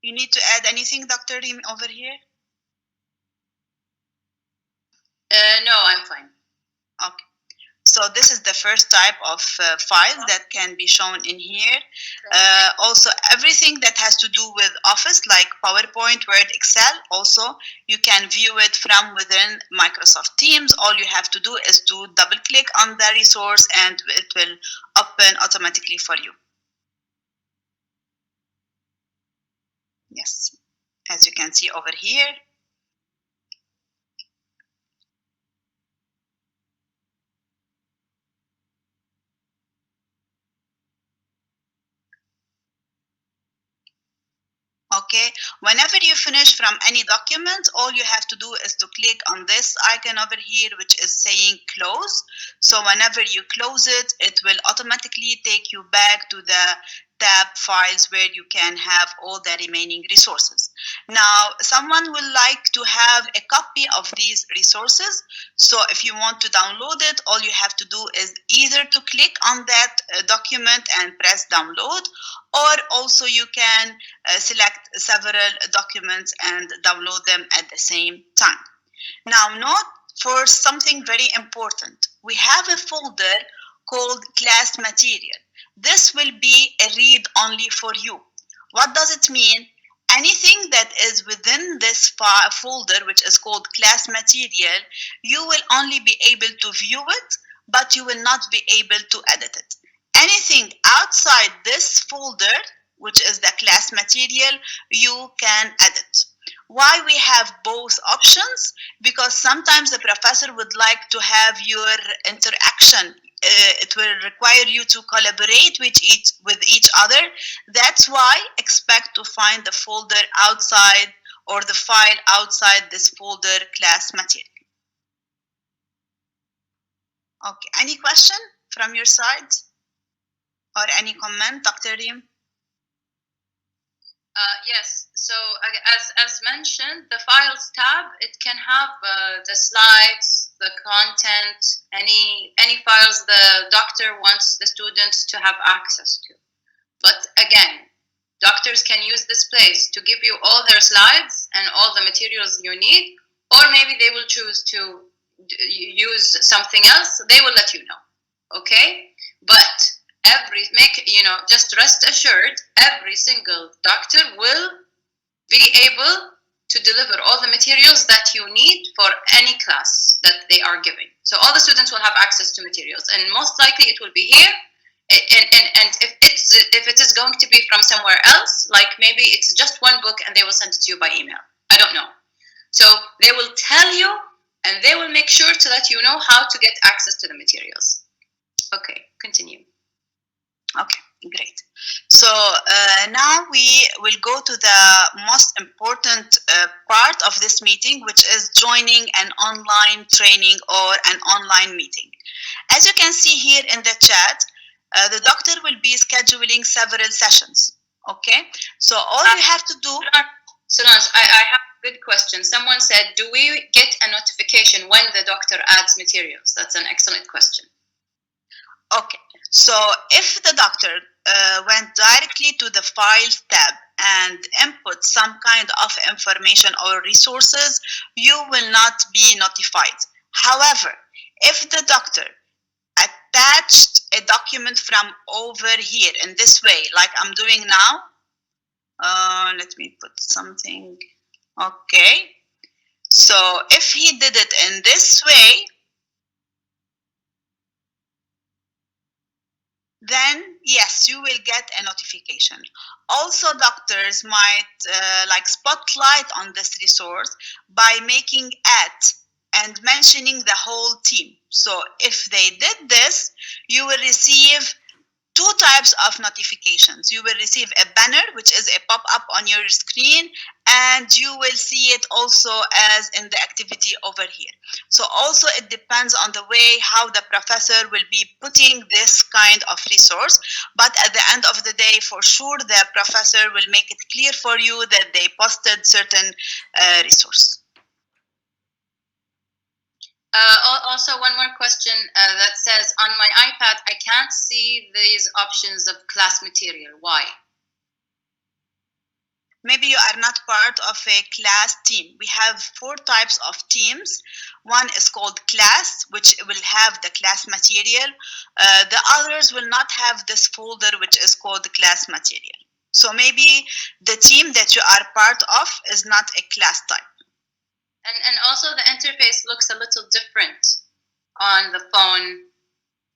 You need to add anything, Dr. Reem, over here? No, I'm fine. Okay. So this is the first type of file that can be shown in here. Also, everything that has to do with Office, like PowerPoint, Word, Excel, also you can view it from within Microsoft Teams. All you have to do is to double-click on the resource and it will open automatically for you. Yes, as you can see over here. Okay, whenever you finish from any document, all you have to do is to click on this icon over here, which is saying close. So whenever you close it, it will automatically take you back to the tab Files where you can have all the remaining resources. Now, someone will like to have a copy of these resources. So if you want to download it, all you have to do is either to click on that document and press download, or also you can select several documents and download them at the same time. Now, note for something very important. We have a folder called class material. This will be a read-only for you. What does it mean? Anything that is within this folder, which is called class material, you will only be able to view it, but you will not be able to edit it. Anything outside this folder, which is the class material, you can edit. Why we have both options? Because sometimes the professor would like to have your interaction. It will require you to collaborate with each other. That's why expect to find the folder outside or the file outside this folder class material. Okay, any question from your side? Or any comment, Dr. Reem? Yes, so as mentioned, the Files tab, it can have the slides, the content, any files the doctor wants the students to have access to. But again, doctors can use this place to give you all their slides and all the materials you need, or maybe they will choose to use something else. They will let you know, okay? But just rest assured, every single doctor will be able to deliver all the materials that you need for any class that they are giving. So all the students will have access to materials, and most likely it will be here And if it is going to be from somewhere else, like maybe it's just one book and they will send it to you by email. I don't know. So they will tell you and they will make sure to let you know how to get access to the materials. Okay, continue. Okay, great. So now we will go to the most important part of this meeting, which is joining an online training or an online meeting. As you can see here in the chat, the doctor will be scheduling several sessions. Okay, so all you have to do. Solange, I have a good question. Someone said, do we get a notification when the doctor adds materials? That's an excellent question. Okay, so if the doctor went directly to the Files tab and input some kind of information or resources, you will not be notified. However, if the doctor attached a document from over here in this way, like I'm doing now, let me put something. Okay, so if he did it in this way, then yes, you will get a notification. Also, doctors might like spotlight on this resource by making at and mentioning the whole team. So if they did this, you will receive two types of notifications. You will receive a banner, which is a pop-up on your screen, and you will see it also as in the activity over here. So also it depends on the way how the professor will be putting this kind of resource, but at the end of the day, for sure, the professor will make it clear for you that they posted certain resource. Also, one more question that says, on my iPad, I can't see these options of class material. Why? Maybe you are not part of a class team. We have 4 types of teams. One is called class, which will have the class material. The others will not have this folder, which is called class material. So maybe the team that you are part of is not a class type. And also the interface looks a little different on the phone,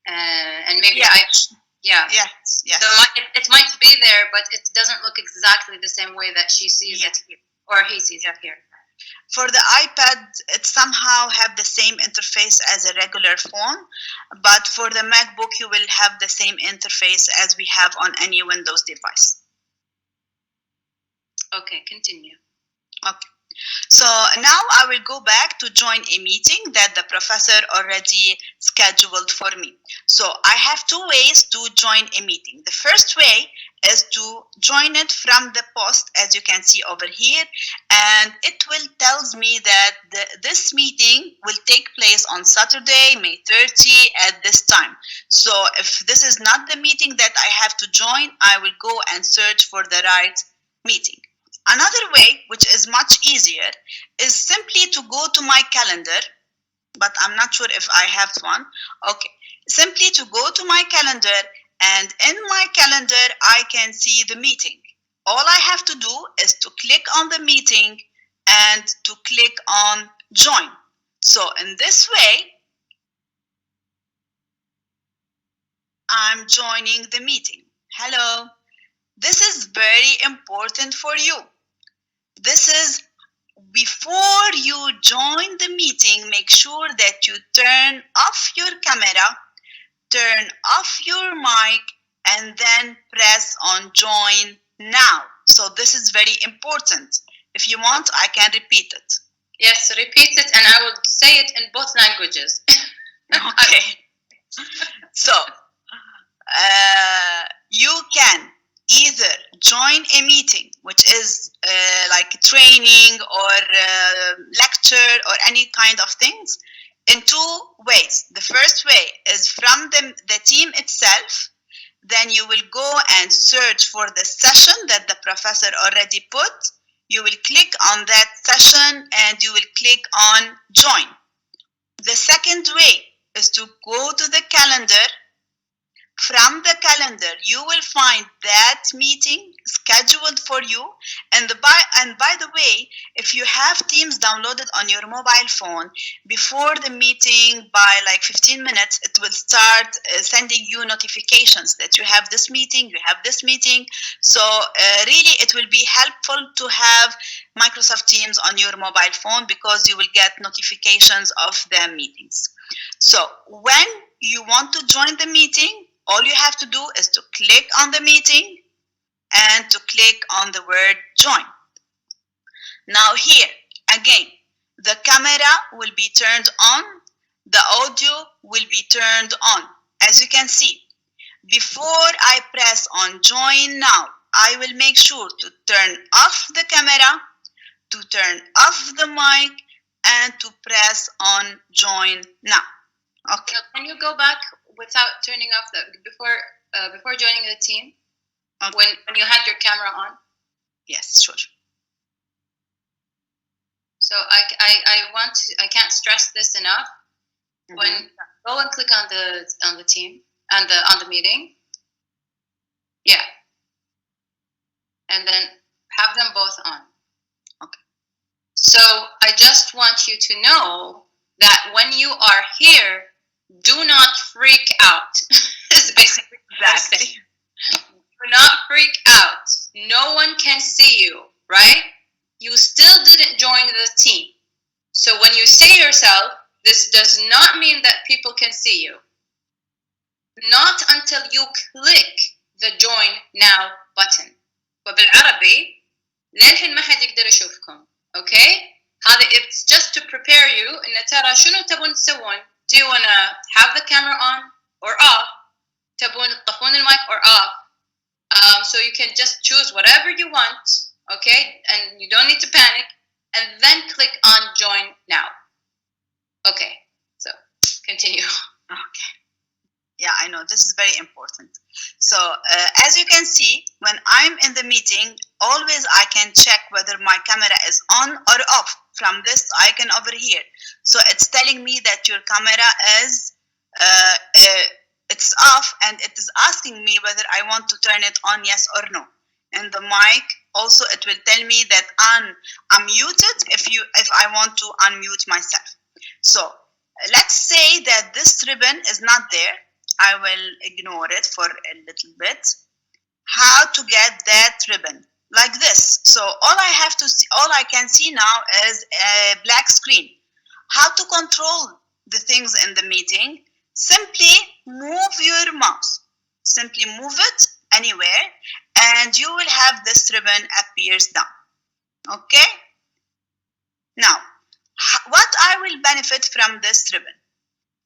and maybe Yes. So it might be there, but it doesn't look exactly the same way that she sees it here, or he sees it here. For the iPad, it somehow have the same interface as a regular phone, but for the MacBook, you will have the same interface as we have on any Windows device. Okay, continue. Okay. So now I will go back to join a meeting that the professor already scheduled for me. So I have 2 ways to join a meeting. The first way is to join it from the post, as you can see over here, and it will tells me that this meeting will take place on Saturday, May 30 at this time. So if this is not the meeting that I have to join, I will go and search for the right meeting. Another way, which is much easier, is simply to go to my calendar, but I'm not sure if I have one. Okay, simply to go to my calendar, and in my calendar, I can see the meeting. All I have to do is to click on the meeting and to click on join. So in this way, I'm joining the meeting. Hello. This is very important for you. This is before you join the meeting, make sure that you turn off your camera, turn off your mic, and then press on join now. So this is very important. If you want, I can repeat it. Yes, repeat it, and I will say it in both languages. Okay. So you can either join a meeting, which is like training or lecture or any kind of things, in 2 ways. The first way is from the team itself. Then you will go and search for the session that the professor already put. You will click on that session and you will click on join. The second way is to go to the calendar, From the calendar, you will find that meeting scheduled for you. And by the way, if you have Teams downloaded on your mobile phone, before the meeting by like 15 minutes, it will start sending you notifications that you have this meeting, you have this meeting. So really, it will be helpful to have Microsoft Teams on your mobile phone because you will get notifications of the meetings. So when you want to join the meeting, all you have to do is to click on the meeting and to click on the word join. Now here, again, the camera will be turned on, the audio will be turned on. As you can see, before I press on join now, I will make sure to turn off the camera, to turn off the mic, and to press on join now. Okay. So can you go back without turning off the before joining the team? Okay. When you had your camera on? Yes, sure. So I can't stress this enough. Mm-hmm. When go and click on the team and on the meeting. Yeah. And then have them both on. Okay. So I just want you to know that when you are here, do not freak out. It's basically exactly. Do not freak out. No one can see you, right? You still didn't join the team. So when you say yourself, this does not mean that people can see you. Not until you click the join now button. وبالعربي للحين ما حد يقدر يشوفكم. Okay? هذا it's just to prepare you إن ترى شنو تبون تسوون. Do you want to have the camera on or off? تبون تطفون المايك or off? So you can just choose whatever you want, okay? And you don't need to panic. And then click on join now. Okay, so continue. Okay. Yeah, I know. This is very important. So as you can see, when I'm in the meeting, always I can check whether my camera is on or off from this icon over here. So it's telling me that your camera is it's off, and it is asking me whether I want to turn it on, yes or no. And the mic also, it will tell me that I'm muted if I want to unmute myself. So let's say that this ribbon is not there. I will ignore it for a little bit. How to get that ribbon? Like this. So all I can see now is a black screen. How to control the things in the meeting? Simply move your mouse. Simply move it anywhere, and you will have this ribbon appears down. Okay? Now, what I will benefit from this ribbon?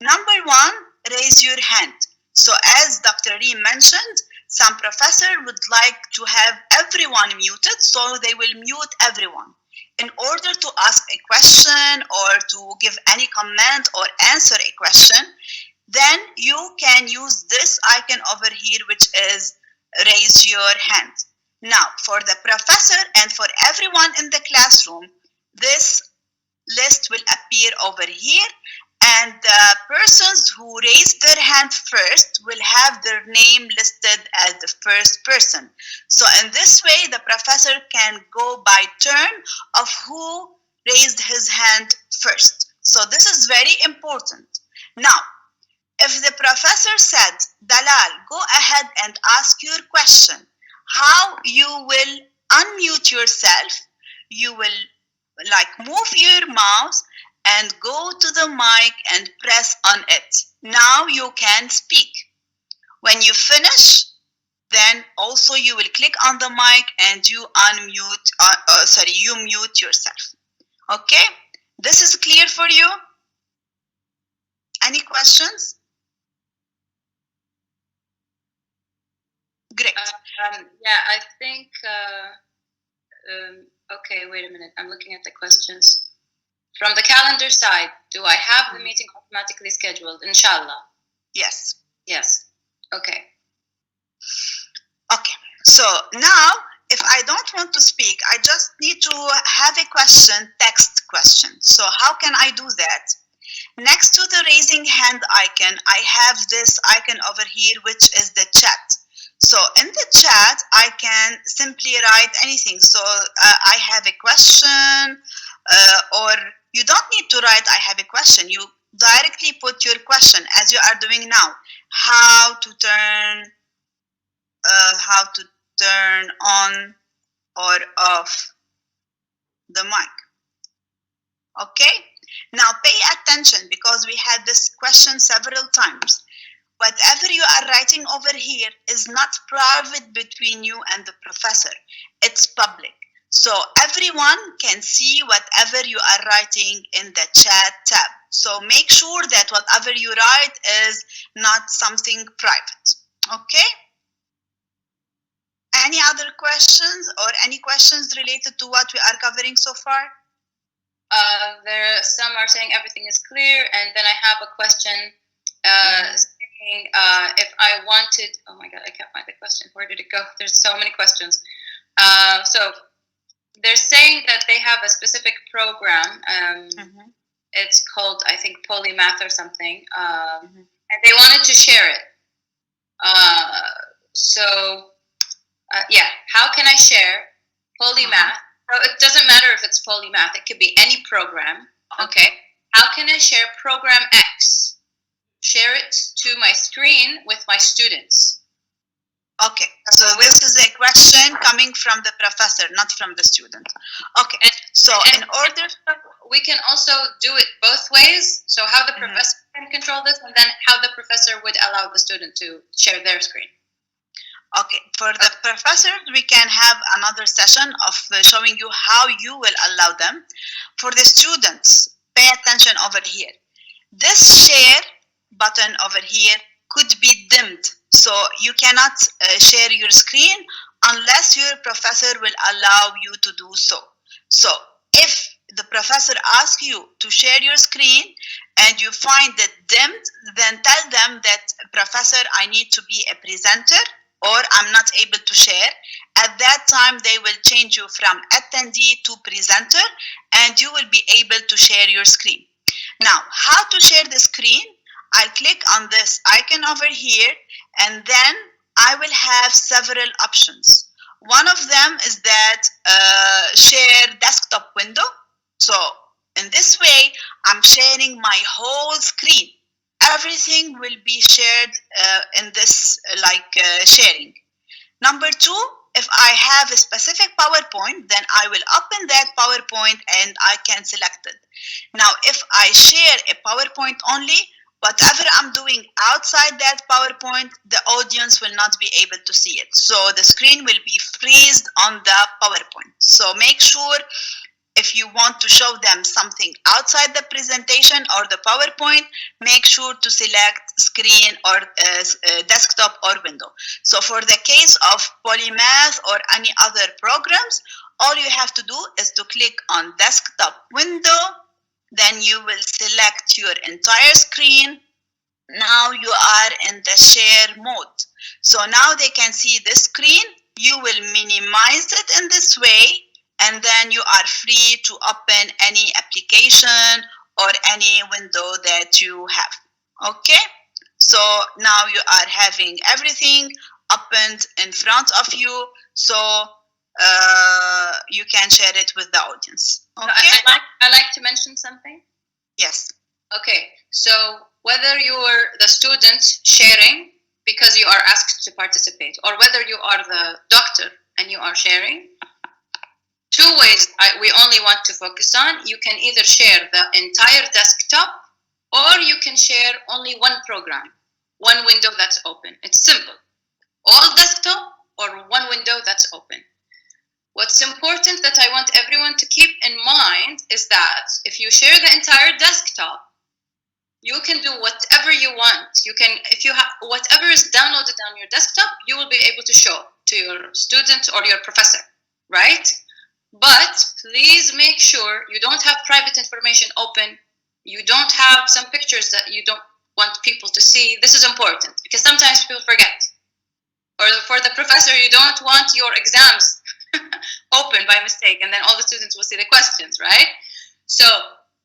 Number one, raise your hand. So as Dr. Reem mentioned, some professor would like to have everyone muted, so they will mute everyone. In order to ask a question or to give any comment or answer a question, then you can use this icon over here, which is raise your hand. Now, for the professor and for everyone in the classroom, this list will appear over here, and the persons who raised their hand first will have their name listed as the first person. So in this way, the professor can go by turn of who raised his hand first. So this is very important. Now, if the professor said, Dalal, go ahead and ask your question, how you will unmute yourself, you will move your mouse and go to the mic and press on it. Now you can speak. When you finish, then also you will click on the mic and you you mute yourself. Okay? This is clear for you? Any questions? Great. Yeah, I think, okay, wait a minute. I'm looking at the questions. From the calendar side, do I have the meeting automatically scheduled? Inshallah. Yes. Yes. Okay. Okay. So now, if I don't want to speak, I just need to have a question, text question. So how can I do that? Next to the raising hand icon, I have this icon over here, which is the chat. So in the chat, I can simply write anything. So I have a question, or you don't need to write I have a question. You directly put your question as you are doing now. How to turn on or off the mic. Okay? Now pay attention, because we had this question several times. Whatever you are writing over here is not private between you and the professor. It's public. So everyone can see whatever you are writing in the chat tab. So make sure that whatever you write is not something private. Okay? Any other questions or any questions related to what we are covering so far? Some are saying everything is clear, and then I have a question saying if I wanted. Oh my God, I can't find the question. Where did it go? There's so many questions. So they're saying that they have a specific program. It's called, I think, Polymath or something, and they wanted to share it. Yeah, how can I share Polymath? So it doesn't matter if it's Polymath, it could be any program, okay? How can I share program X? Share it to my screen with my students. Okay, so this is a question coming from the professor, not from the student. Okay, so in order... We can also do it both ways, so how the professor can control this, and then how the professor would allow the student to share their screen. Okay, for the professors, we can have another session of showing you how you will allow them. For the students, pay attention over here. This share button over here could be dimmed. So you cannot share your screen unless your professor will allow you to do so. So if the professor asks you to share your screen and you find it dimmed, then tell them that, Professor, I need to be a presenter, or I'm not able to share. At that time, they will change you from attendee to presenter, and you will be able to share your screen. Now, how to share the screen? I'll click on this icon over here, and then I will have several options. One of them is that share desktop window. So in this way, I'm sharing my whole screen. Everything will be shared in this sharing. Number two, if I have a specific PowerPoint, then I will open that PowerPoint and I can select it. Now, if I share a PowerPoint only, whatever I'm doing outside that PowerPoint, the audience will not be able to see it. So the screen will be freezed on the PowerPoint. So make sure, if you want to show them something outside the presentation or the PowerPoint, make sure to select screen or desktop or window. So for the case of Polymath or any other programs, all you have to do is to click on desktop window, then you will select your entire screen. Now you are in the share mode. So now they can see the screen. You will minimize it in this way, and then you are free to open any application or any window that you have. Okay? So now you are having everything opened in front of you, so you can share it with the audience. Okay? I like to mention something. Yes. Okay, so whether you're the student sharing because you are asked to participate, or whether you are the doctor and you are sharing, two ways we only want to focus on. You can either share the entire desktop, or you can share only one program, one window that's open. It's simple. All desktop or one window that's open. What's important that I want everyone to keep in mind is that if you share the entire desktop, you can do whatever you want. You can, if you have whatever is downloaded on your desktop, you will be able to show to your student or your professor, right? But please make sure you don't have private information open. You don't have some pictures that you don't want people to see. This is important because sometimes people forget. Or for the professor, you don't want your exams open by mistake, and then all the students will see the questions, right? So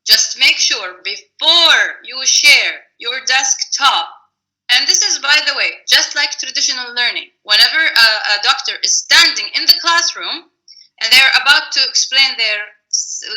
just make sure before you share your desktop, and this is, by the way, just like traditional learning, whenever a doctor is standing in the classroom and they're about to explain their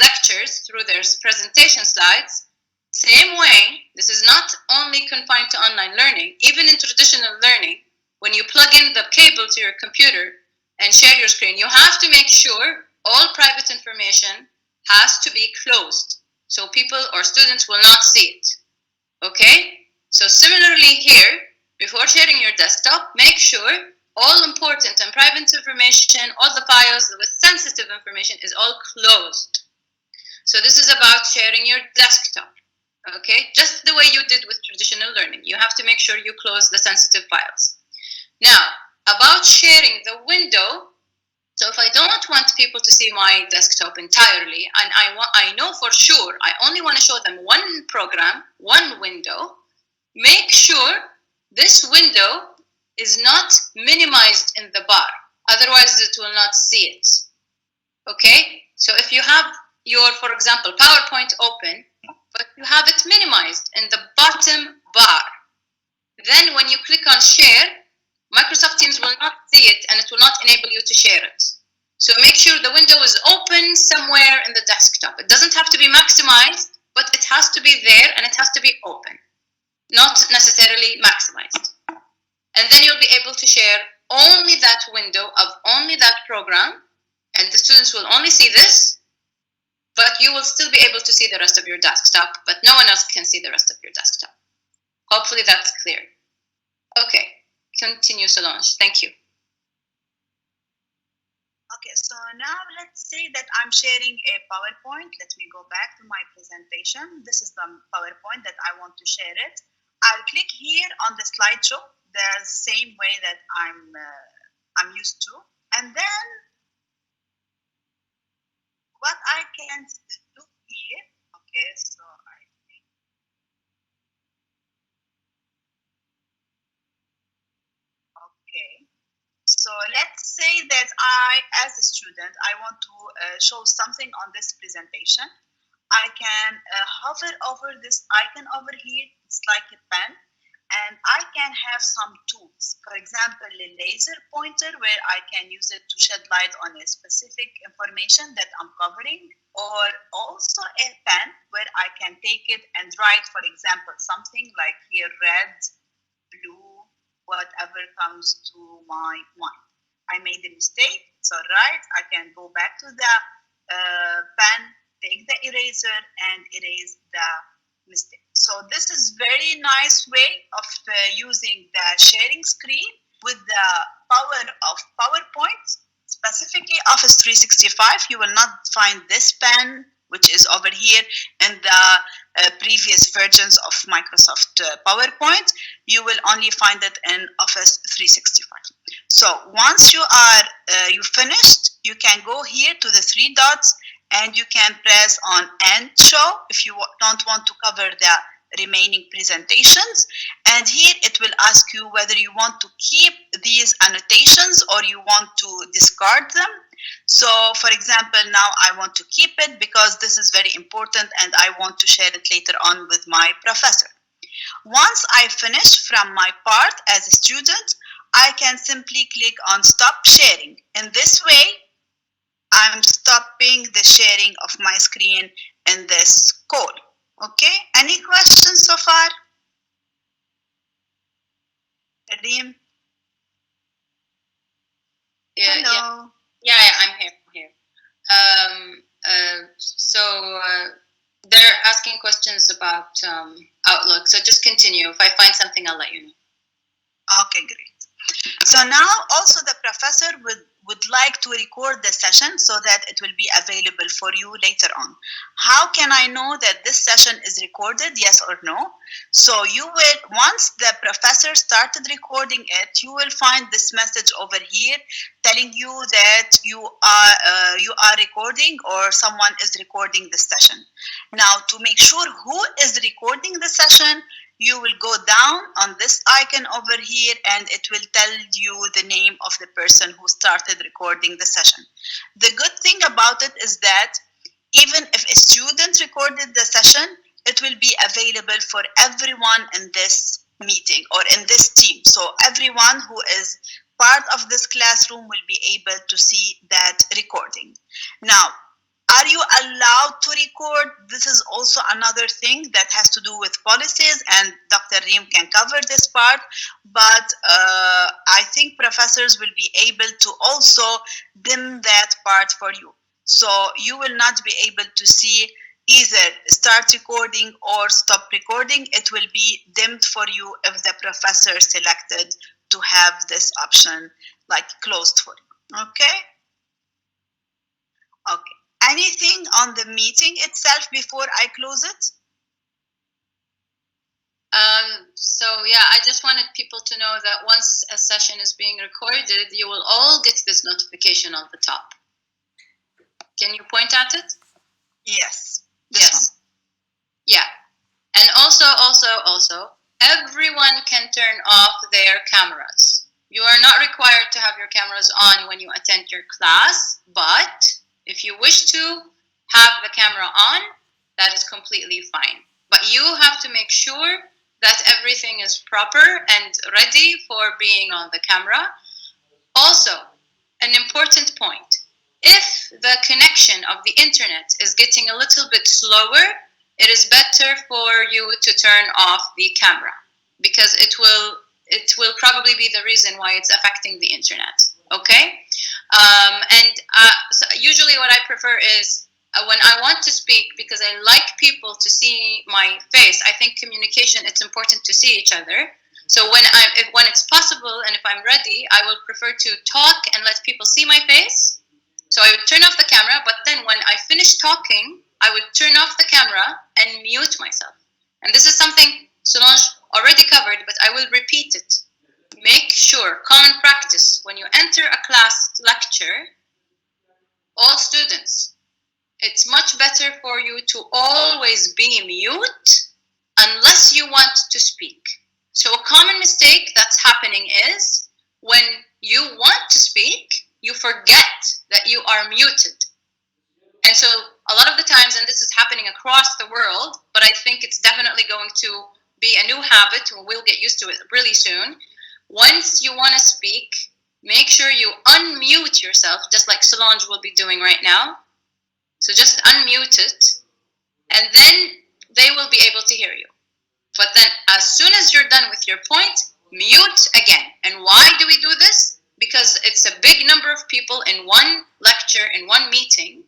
lectures through their presentation slides, same way, this is not only confined to online learning, even in traditional learning, when you plug in the cable to your computer and share your screen, you have to make sure all private information has to be closed, so people or students will not see it, okay? So similarly here, before sharing your desktop, make sure all important and private information, all the files with sensitive information is all closed. So this is about sharing your desktop, okay? Just the way you did with traditional learning. You have to make sure you close the sensitive files. Now, about sharing the window, so if I don't want people to see my desktop entirely, and I know for sure I only want to show them one program, one window, make sure this window is not minimized in the bar. Otherwise, it will not see it. Okay? So if you have your, for example, PowerPoint open, but you have it minimized in the bottom bar, then when you click on share, Microsoft Teams will not see it and it will not enable you to share it. So make sure the window is open somewhere in the desktop. It doesn't have to be maximized, but it has to be there and it has to be open, not necessarily maximized. And then you'll be able to share only that window of only that program, and the students will only see this, but you will still be able to see the rest of your desktop, but no one else can see the rest of your desktop. Hopefully that's clear. Okay, continue, Solange. Thank you. Okay, so now let's say that I'm sharing a PowerPoint. Let me go back to my presentation. This is the PowerPoint that I want to share it. I'll click here on the slideshow, the same way that I'm used to. And then what I can do here, okay, so I think, okay. So let's say that I, as a student, I want to show something on this presentation. I can hover over this icon over here. It's like a pen. And I can have some tools. For example, a laser pointer where I can use it to shed light on a specific information that I'm covering. Or also a pen where I can take it and write, for example, something like here, red, blue, whatever comes to my mind. I made a mistake, it's all right. I can go back to the pen, take the eraser and erase the mistake. So this is very nice way of using the sharing screen with the power of PowerPoint, specifically Office 365. You will not find this pen, which is over here in the previous versions of Microsoft PowerPoint. You will only find it in Office 365. So once you are you finished, you can go here to the three dots and you can press on End Show if you don't want to cover the remaining presentations. And here it will ask you whether you want to keep these annotations or you want to discard them. So for example, now I want to keep it because this is very important and I want to share it later on with my professor. Once I finish from my part as a student, I can simply click on Stop Sharing. In this way, I'm stopping the sharing of my screen in this call. Okay, any questions so far? Reem? Hello. Yeah, I'm here. So they're asking questions about Outlook. So just continue. If I find something, I'll let you know. Okay, great. So now also the professor would like to record the session so that it will be available for you later on. How can I know that this session is recorded, yes or no? So you will, once the professor started recording it, you will find this message over here telling you that you are recording or someone is recording the session. Now to make sure who is recording the session, you will go down on this icon over here and it will tell you the name of the person who started recording the session. The good thing about it is that Even if a student recorded the session, it will be available for everyone in this meeting or in this team. So everyone who is part of this classroom will be able to see that recording. Now, are you allowed to record? This is also another thing that has to do with policies, and Dr. Reem can cover this part, but I think professors will be able to also dim that part for you. So you will not be able to see either start recording or stop recording. It will be dimmed for you if the professor selected to have this option like closed for you. Okay? Okay. Anything on the meeting itself before I close it? So yeah, I just wanted people to know that once a session is being recorded, you will all get this notification on the top. Can you point at it? Yes. Yes. Yeah. And also, everyone can turn off their cameras. You are not required to have your cameras on when you attend your class, but if you wish to have the camera on, that is completely fine. But you have to make sure that everything is proper and ready for being on the camera. Also, an important point, if the connection of the internet is getting a little bit slower, it is better for you to turn off the camera because it will probably be the reason why it's affecting the internet. Okay? So usually what I prefer is when I want to speak, because I like people to see my face. I think communication, it's important to see each other. So when it's possible and if I'm ready, I will prefer to talk and let people see my face. So I would turn off the camera, but then when I finish talking, I would turn off the camera and mute myself. And this is something Solange already covered, but I will repeat it. Make sure, common practice, when you enter a class lecture, all students, it's much better for you to always be mute unless you want to speak. So a common mistake that's happening is when you want to speak, you forget that you are muted. And so a lot of the times, and this is happening across the world, but I think it's definitely going to be a new habit, and we'll get used to it really soon. Once you want to speak, make sure you unmute yourself, just like Solange will be doing right now. So just unmute it, and then they will be able to hear you. But then as soon as you're done with your point, mute again. And why do we do this? Because it's a big number of people in one lecture, in one meeting.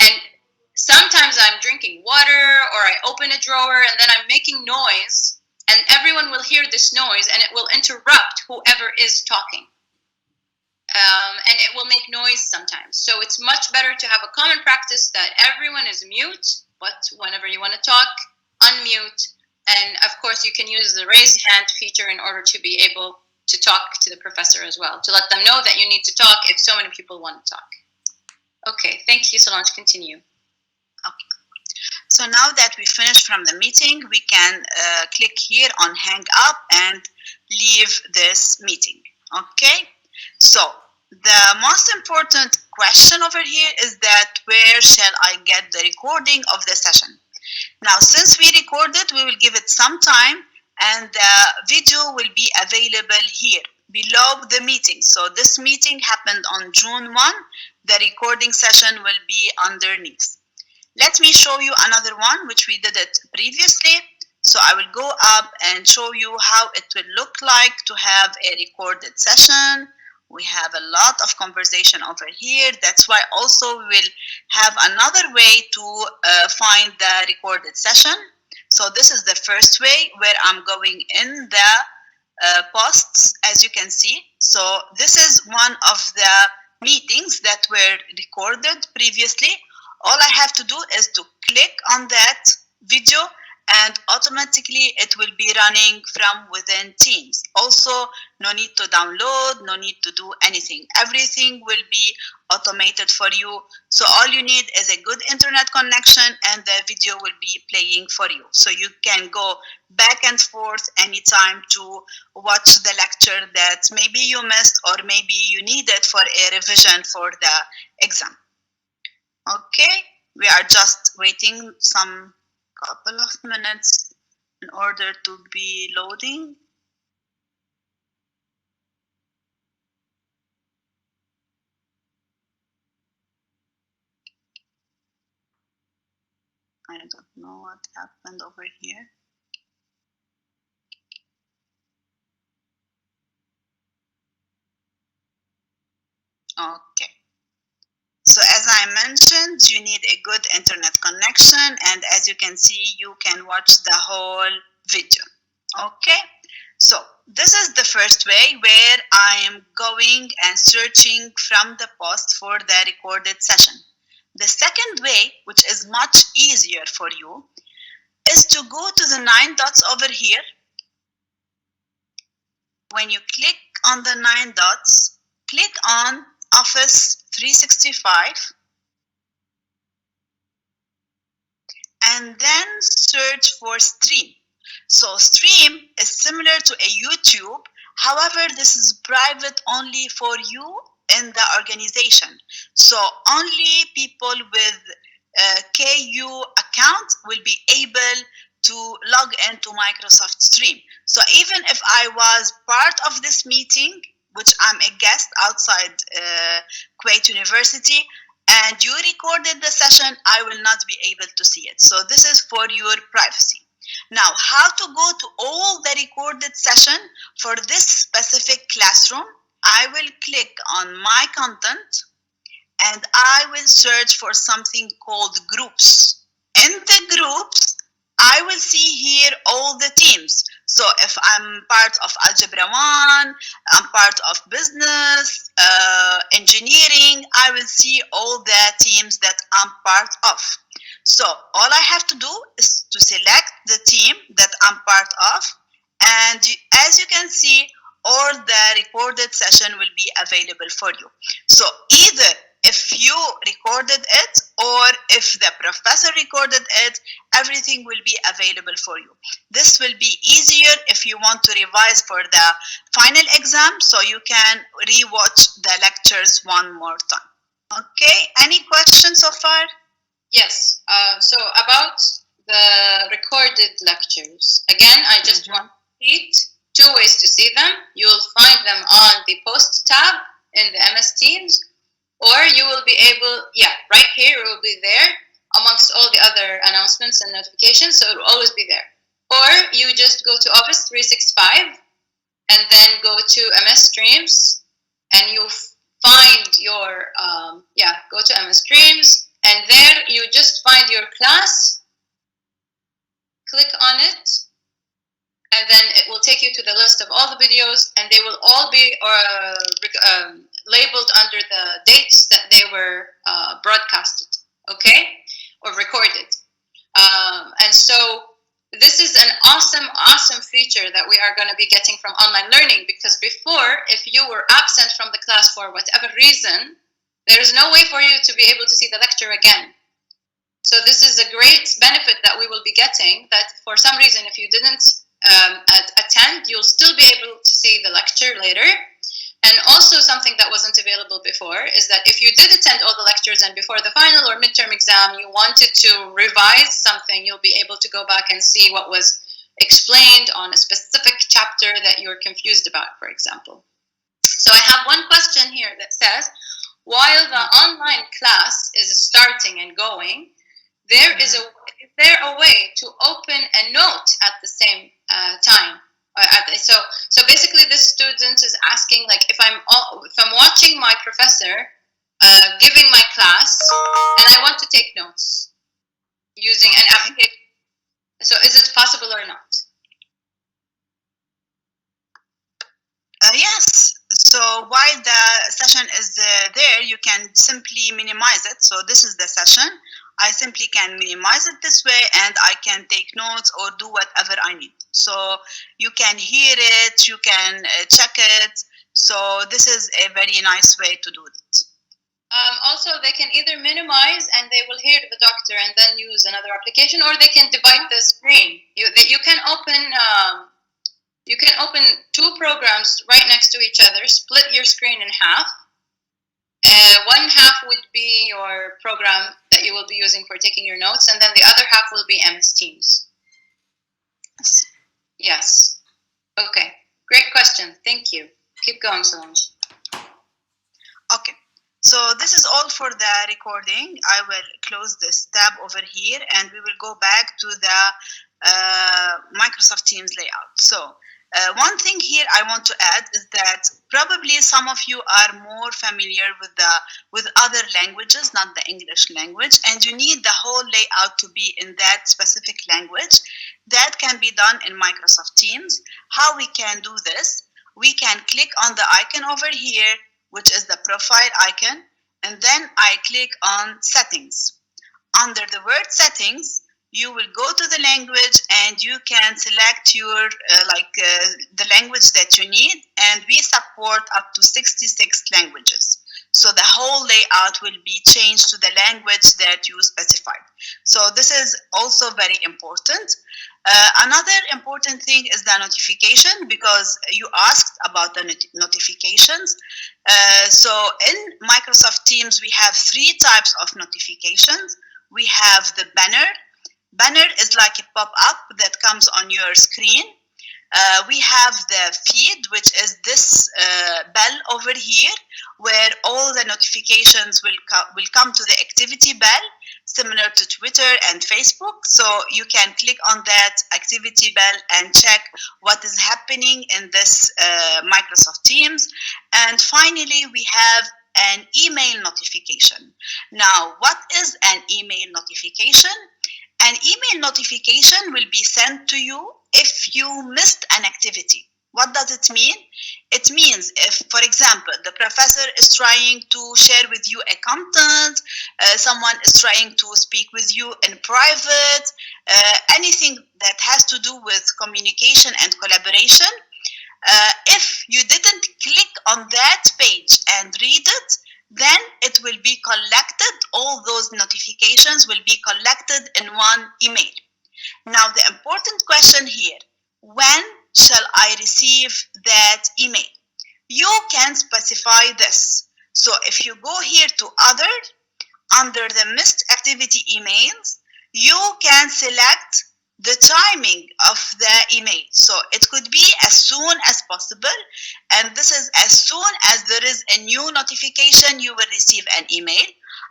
And sometimes I'm drinking water or I open a drawer and then I'm making noise, and everyone will hear this noise and it will interrupt whoever is talking. And it will make noise sometimes. So it's much better to have a common practice that everyone is mute, but whenever you want to talk, unmute. And of course, you can use the raise hand feature in order to be able to talk to the professor as well, to let them know that you need to talk if so many people want to talk. Okay, thank you, Solange. Continue. Okay. So now that we finished from the meeting, we can click here on hang up and leave this meeting. Okay? So the most important question over here is that where shall I get the recording of the session? Now, since we recorded, we will give it some time and the video will be available here below the meeting. So this meeting happened on June 1. The recording session will be underneath. Let me show you another one, which we did it previously. So I will go up and show you how it will look like to have a recorded session. We have a lot of conversation over here. That's why also we will have another way to find the recorded session. So this is the first way where I'm going in the posts, as you can see. So this is one of the meetings that were recorded previously. All I have to do is to click on that video and automatically it will be running from within Teams. Also, no need to download, no need to do anything. Everything will be automated for you. So all you need is a good internet connection and the video will be playing for you. So you can go back and forth anytime to watch the lecture that maybe you missed or maybe you needed for a revision for the exam. Okay, We are just waiting some couple of minutes in order to be loading. I don't know what happened over here. Okay. So as I mentioned, you need a good internet connection, and as you can see, you can watch the whole video. Okay. So this is the first way where I am going and searching from the post for the recorded session. The second way, which is much easier for you, is to go to the 9 dots over here. When you click on the 9 dots, click on Office 365 and then search for stream. So stream is similar to a YouTube. However, this is private only for you in the organization. So only people with a KU account will be able to log into Microsoft Stream. So even if I was part of this meeting, which I'm a guest outside Kuwait University, and you recorded the session, I will not be able to see it. So this is for your privacy. Now, how to go to all the recorded session for this specific classroom? I will click on my content and I will search for something called groups. In the groups, I will see here all the teams. So if I'm part of Algebra 1, I'm part of business, engineering, I will see all the teams that I'm part of. So all I have to do is to select the team that I'm part of. And as you can see, all the recorded session will be available for you. So either if you recorded it or if the professor recorded it, everything will be available for you. This will be easier if you want to revise for the final exam, so you can rewatch the lectures one more time. Okay, any questions so far? Yes, so about the recorded lectures, again, I just want to repeat 2 ways to see them. You'll find them on the post tab in the MS Teams, or you will be able, right here, it will be there amongst all the other announcements and notifications, so it will always be there. Or you just go to Office 365 and then go to MS Streams, and you'll find your, go to MS Streams, and there you just find your class, click on it, and then it will take you to the list of all the videos, and they will all be labeled under the dates that they were broadcasted, okay, or recorded. And so this is an awesome feature that we are going to be getting from online learning, because before, if you were absent from the class for whatever reason, there's no way for you to be able to see the lecture again. So this is a great benefit that we will be getting, that for some reason, if you didn't attend, you'll still be able to see the lecture later. And also something that wasn't available before is that if you did attend all the lectures and before the final or midterm exam you wanted to revise something, you'll be able to go back and see what was explained on a specific chapter that you're confused about, for example. So I have one question here that says, while the online class is starting and going, is there a way to open a note at the same time? So basically, this student is asking, like, if I'm watching my professor giving my class and I want to take notes using an application, so is it possible or not? Yes. So while the session is there, you can simply minimize it. So this is the session. I simply can minimize it this way, and I can take notes or do whatever I need. So you can hear it, you can check it. So this is a very nice way to do it. Also, they can either minimize and they will hear the doctor and then use another application, or they can divide the screen. You can open 2 programs right next to each other, split your screen in half. One half would be your program that that you will be using for taking your notes, and then the other half will be MS Teams. Yes. Okay. Great question. Thank you. Keep going, Solange. Okay. So this is all for the recording. I will close this tab over here, and we will go back to the Microsoft Teams layout. So one thing here I want to add is that probably some of you are more familiar with other languages, not the English language, and you need the whole layout to be in that specific language. That can be done in Microsoft Teams. How we can do this? We can click on the icon over here, which is the profile icon, and then I click on Settings. Under the word Settings, you will go to the language and you can select your the language that you need, and we support up to 66 languages. So the whole layout will be changed to the language that you specified. So this is also very important. Another important thing is the notification, because you asked about the notifications. So in Microsoft Teams, we have 3 types of notifications. We have the banner. Banner is like a pop-up that comes on your screen. We have the feed, which is this bell over here, where all the notifications will come to the activity bell, similar to Twitter and Facebook. So you can click on that activity bell and check what is happening in this Microsoft Teams. And finally, we have an email notification. Now, what is an email notification? An email notification will be sent to you if you missed an activity. What does it mean? It means if, for example, the professor is trying to share with you a content, someone is trying to speak with you in private, anything that has to do with communication and collaboration, if you didn't click on that page and read it, then it will be collected, all those notifications will be collected in one email. Now, the important question here, when shall I receive that email? You can specify this. So if you go here to Other, under the Missed Activity Emails, you can select the timing of the email. So it could be as soon as possible, and this is as soon as there is a new notification, you will receive an email.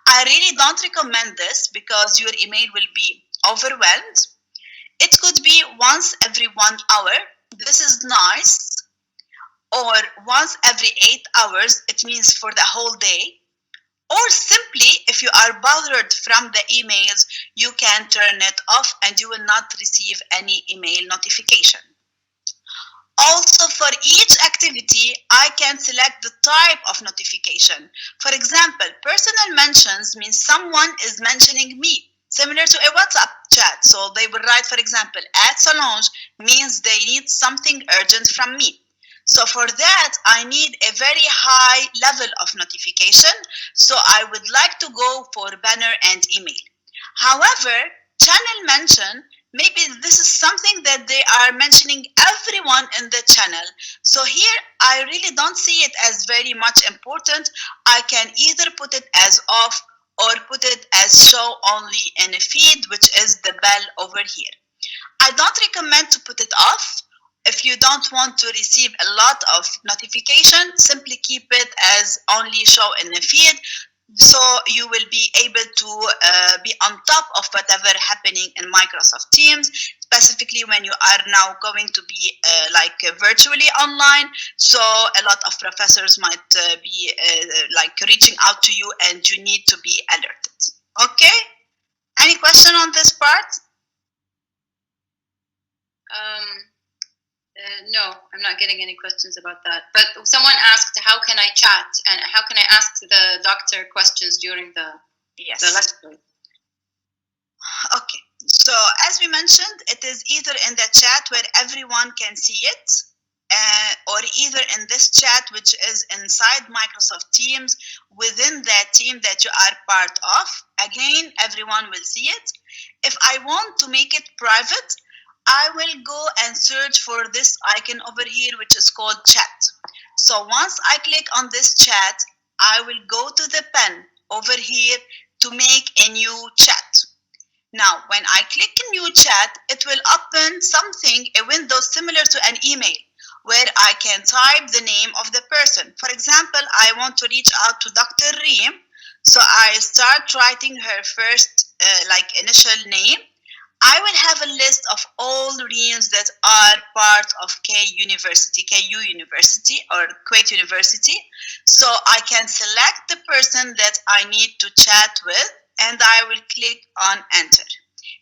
I really don't recommend this because your email will be overwhelmed. It could be once every 1 hour. This is nice. Or once every 8 hours. It means for the whole day. Or simply, if you are bothered from the emails, you can turn it off and you will not receive any email notification. Also, for each activity, I can select the type of notification. For example, personal mentions means someone is mentioning me, similar to a WhatsApp chat. So they will write, for example, @Solange means they need something urgent from me. So for that, I need a very high level of notification. So I would like to go for banner and email. However, channel mention, maybe this is something that they are mentioning everyone in the channel. So here, I really don't see it as very much important. I can either put it as off or put it as show only in a feed, which is the bell over here. I don't recommend to put it off. If you don't want to receive a lot of notifications, simply keep it as only show in the feed, so you will be able to be on top of whatever happening in Microsoft Teams, specifically when you are now going to be virtually online. So a lot of professors might be reaching out to you and you need to be alerted. Okay? Any question on this part? No, I'm not getting any questions about that. But someone asked, how can I chat and how can I ask the doctor questions during the lecture? Okay, so as we mentioned, it is either in the chat where everyone can see it, or either in this chat, which is inside Microsoft Teams, within that team that you are part of. Again, everyone will see it. If I want to make it private, I will go and search for this icon over here, which is called chat. So once I click on this chat, I will go to the pen over here, to make a new chat. Now, when I click new chat, it will open something, a window similar to an email, where I can type the name of the person. For example, I want to reach out to Dr. Reem, so I start writing her first initial name. I will have a list of all Reems that are part of KU University or Kuwait University. So I can select the person that I need to chat with, and I will click on enter.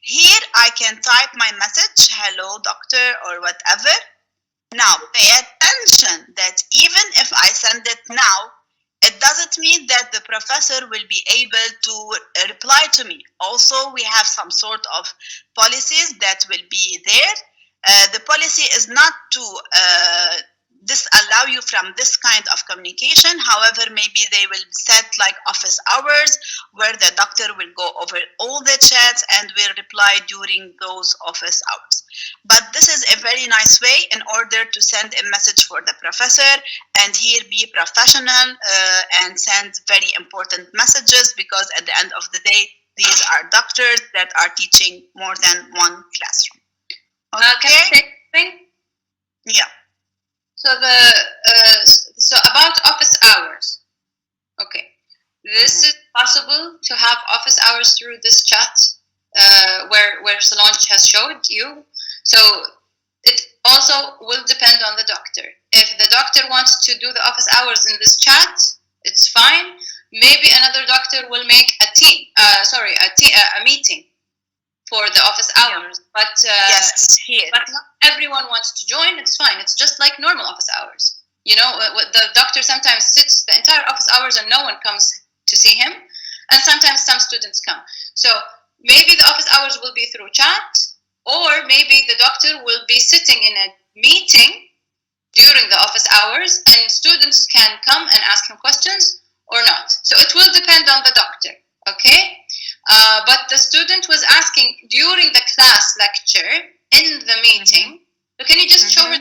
Here I can type my message, hello doctor or whatever. Now pay attention that even if I send it now, it doesn't mean that the professor will be able to reply to me. Also, we have some sort of policies that will be there. The policy is not to disallow you from this kind of communication. However, maybe they will set like office hours where the doctor will go over all the chats and will reply during those office hours. But this is a very nice way in order to send a message for the professor and here be professional and send very important messages, because at the end of the day, these are doctors that are teaching more than one classroom. Okay? Can I say something? Yeah. So about office hours. Okay, this is possible to have office hours through this chat where Solange has showed you. So it also will depend on the doctor. If the doctor wants to do the office hours in this chat, it's fine. Maybe another doctor will make a meeting for the office hours, but yes, here. But not everyone wants to join. It's fine. It's just like normal office hours. You know, the doctor sometimes sits the entire office hours and no one comes to see him, and sometimes some students come. So maybe the office hours will be through chat, or maybe the doctor will be sitting in a meeting during the office hours, and students can come and ask him questions or not. So it will depend on the doctor. Okay, but the student was asking during the class lecture in the meeting. So can you just show her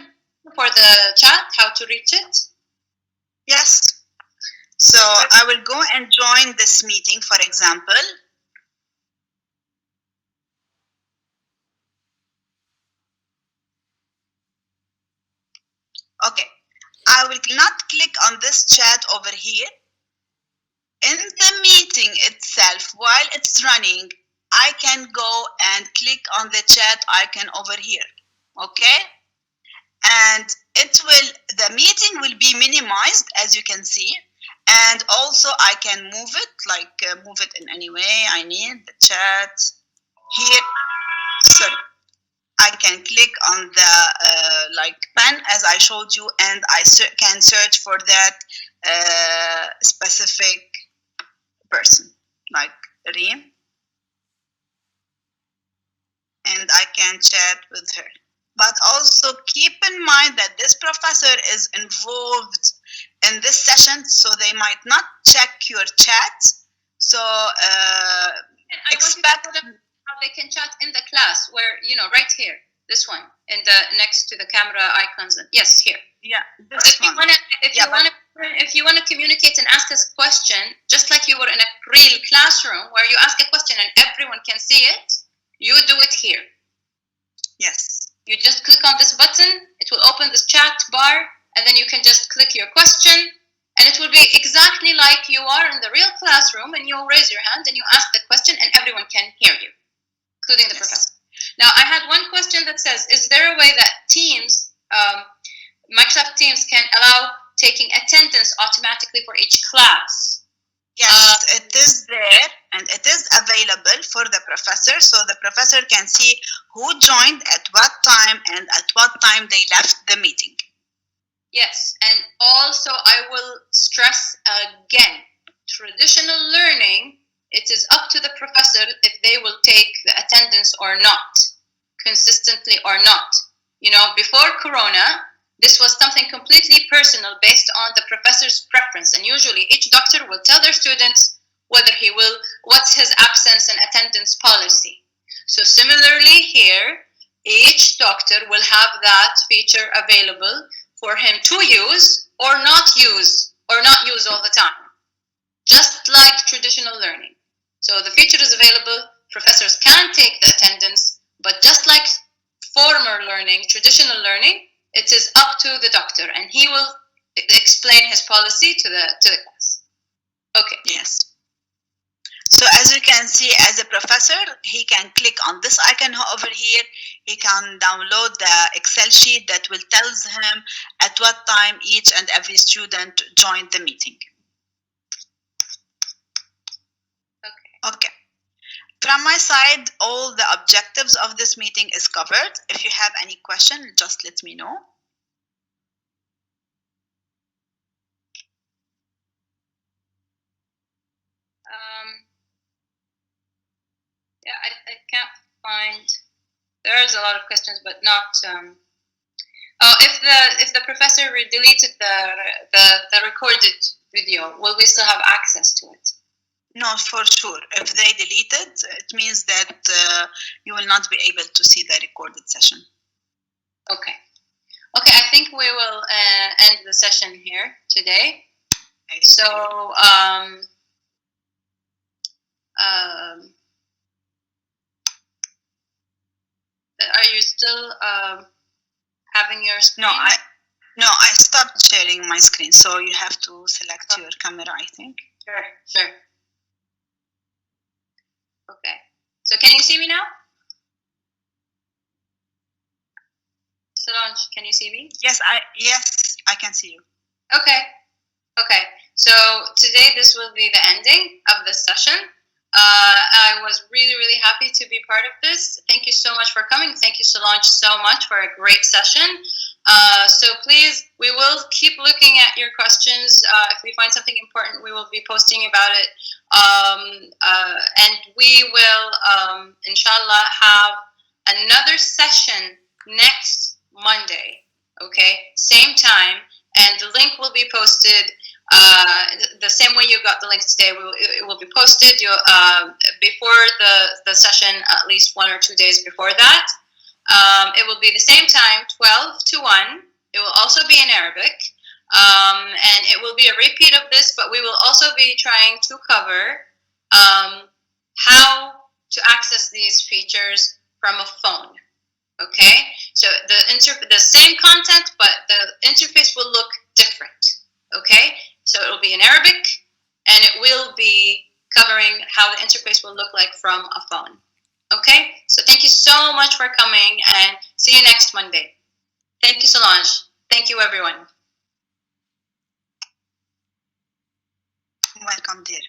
for the chat how to reach it? Yes. So I will go and join this meeting, for example. Okay. I will not click on this chat over here. In the meeting itself, while it's running, I can go and click on the chat icon over here. Okay? And the meeting will be minimized, as you can see. And also I can move it in any way I need. The chat here. Sorry. I can click on the pen as I showed you, and I can search for that specific person, like Reem, and I can chat with her. But also keep in mind that this professor is involved in this session, so they might not check your chat. So expect how they can chat in the class, where right here, this one, in the next to the camera icons. Yes, here. Yeah, this one. If you want to communicate and ask us a question, just like you were in a real classroom where you ask a question and everyone can see it, you do it here. Yes. You just click on this button, it will open this chat bar, and then you can just click your question, and it will be exactly like you are in the real classroom, and you'll raise your hand and you ask the question and everyone can hear you, including the professor. Now, I had one question that says, is there a way that Teams, Microsoft Teams can allow taking attendance automatically for each class? Yes, it is there and it is available for the professor, so the professor can see who joined at what time and at what time they left the meeting. Yes, and also I will stress again, traditional learning, it is up to the professor if they will take the attendance or not, consistently or not. Before Corona, this was something completely personal based on the professor's preference, and usually each doctor will tell their students what's his absence and attendance policy. So similarly here, each doctor will have that feature available for him to use or not use all the time, just like traditional learning. So the feature is available. Professors can take the attendance, but just like former learning, traditional learning, it is up to the doctor, and he will explain his policy to the class. Okay. Yes. So as you can see, as a professor, he can click on this icon over here. He can download the Excel sheet that will tell him at what time each and every student joined the meeting. Okay. From my side, all the objectives of this meeting is covered. If you have any question, just let me know. Yeah, I can't find. There's a lot of questions, but not. If the professor deleted the recorded video, will we still have access to it? No, for sure. If they delete it, it means that you will not be able to see the recorded session. Okay. Okay, I think we will end the session here today. Okay. So, are you still having your screen? No, I stopped sharing my screen, so you have to select your camera, I think. Sure. Okay. So can you see me now? Solange, can you see me? Yes, I can see you. Okay. So today this will be the ending of this session. I was really happy to be part of this. Thank you so much for coming. Thank you, Solange, so much for a great session. So please, we will keep looking at your questions. If we find something important, we will be posting about it. And we will, inshallah, have another session next Monday. Okay, same time. And the link will be posted the same way you got the link today. It will be posted before the session, at least 1 or 2 days before that. It will be the same time, 12 to 1. It will also be in Arabic. And it will be a repeat of this, but we will also be trying to cover how to access these features from a phone. Okay, so the same content, but the interface will look different. Okay, so it will be in Arabic, and it will be covering how the interface will look like from a phone. Okay, so thank you so much for coming, and see you next Monday. Thank you, Solange. Thank you, everyone. Welcome, dear.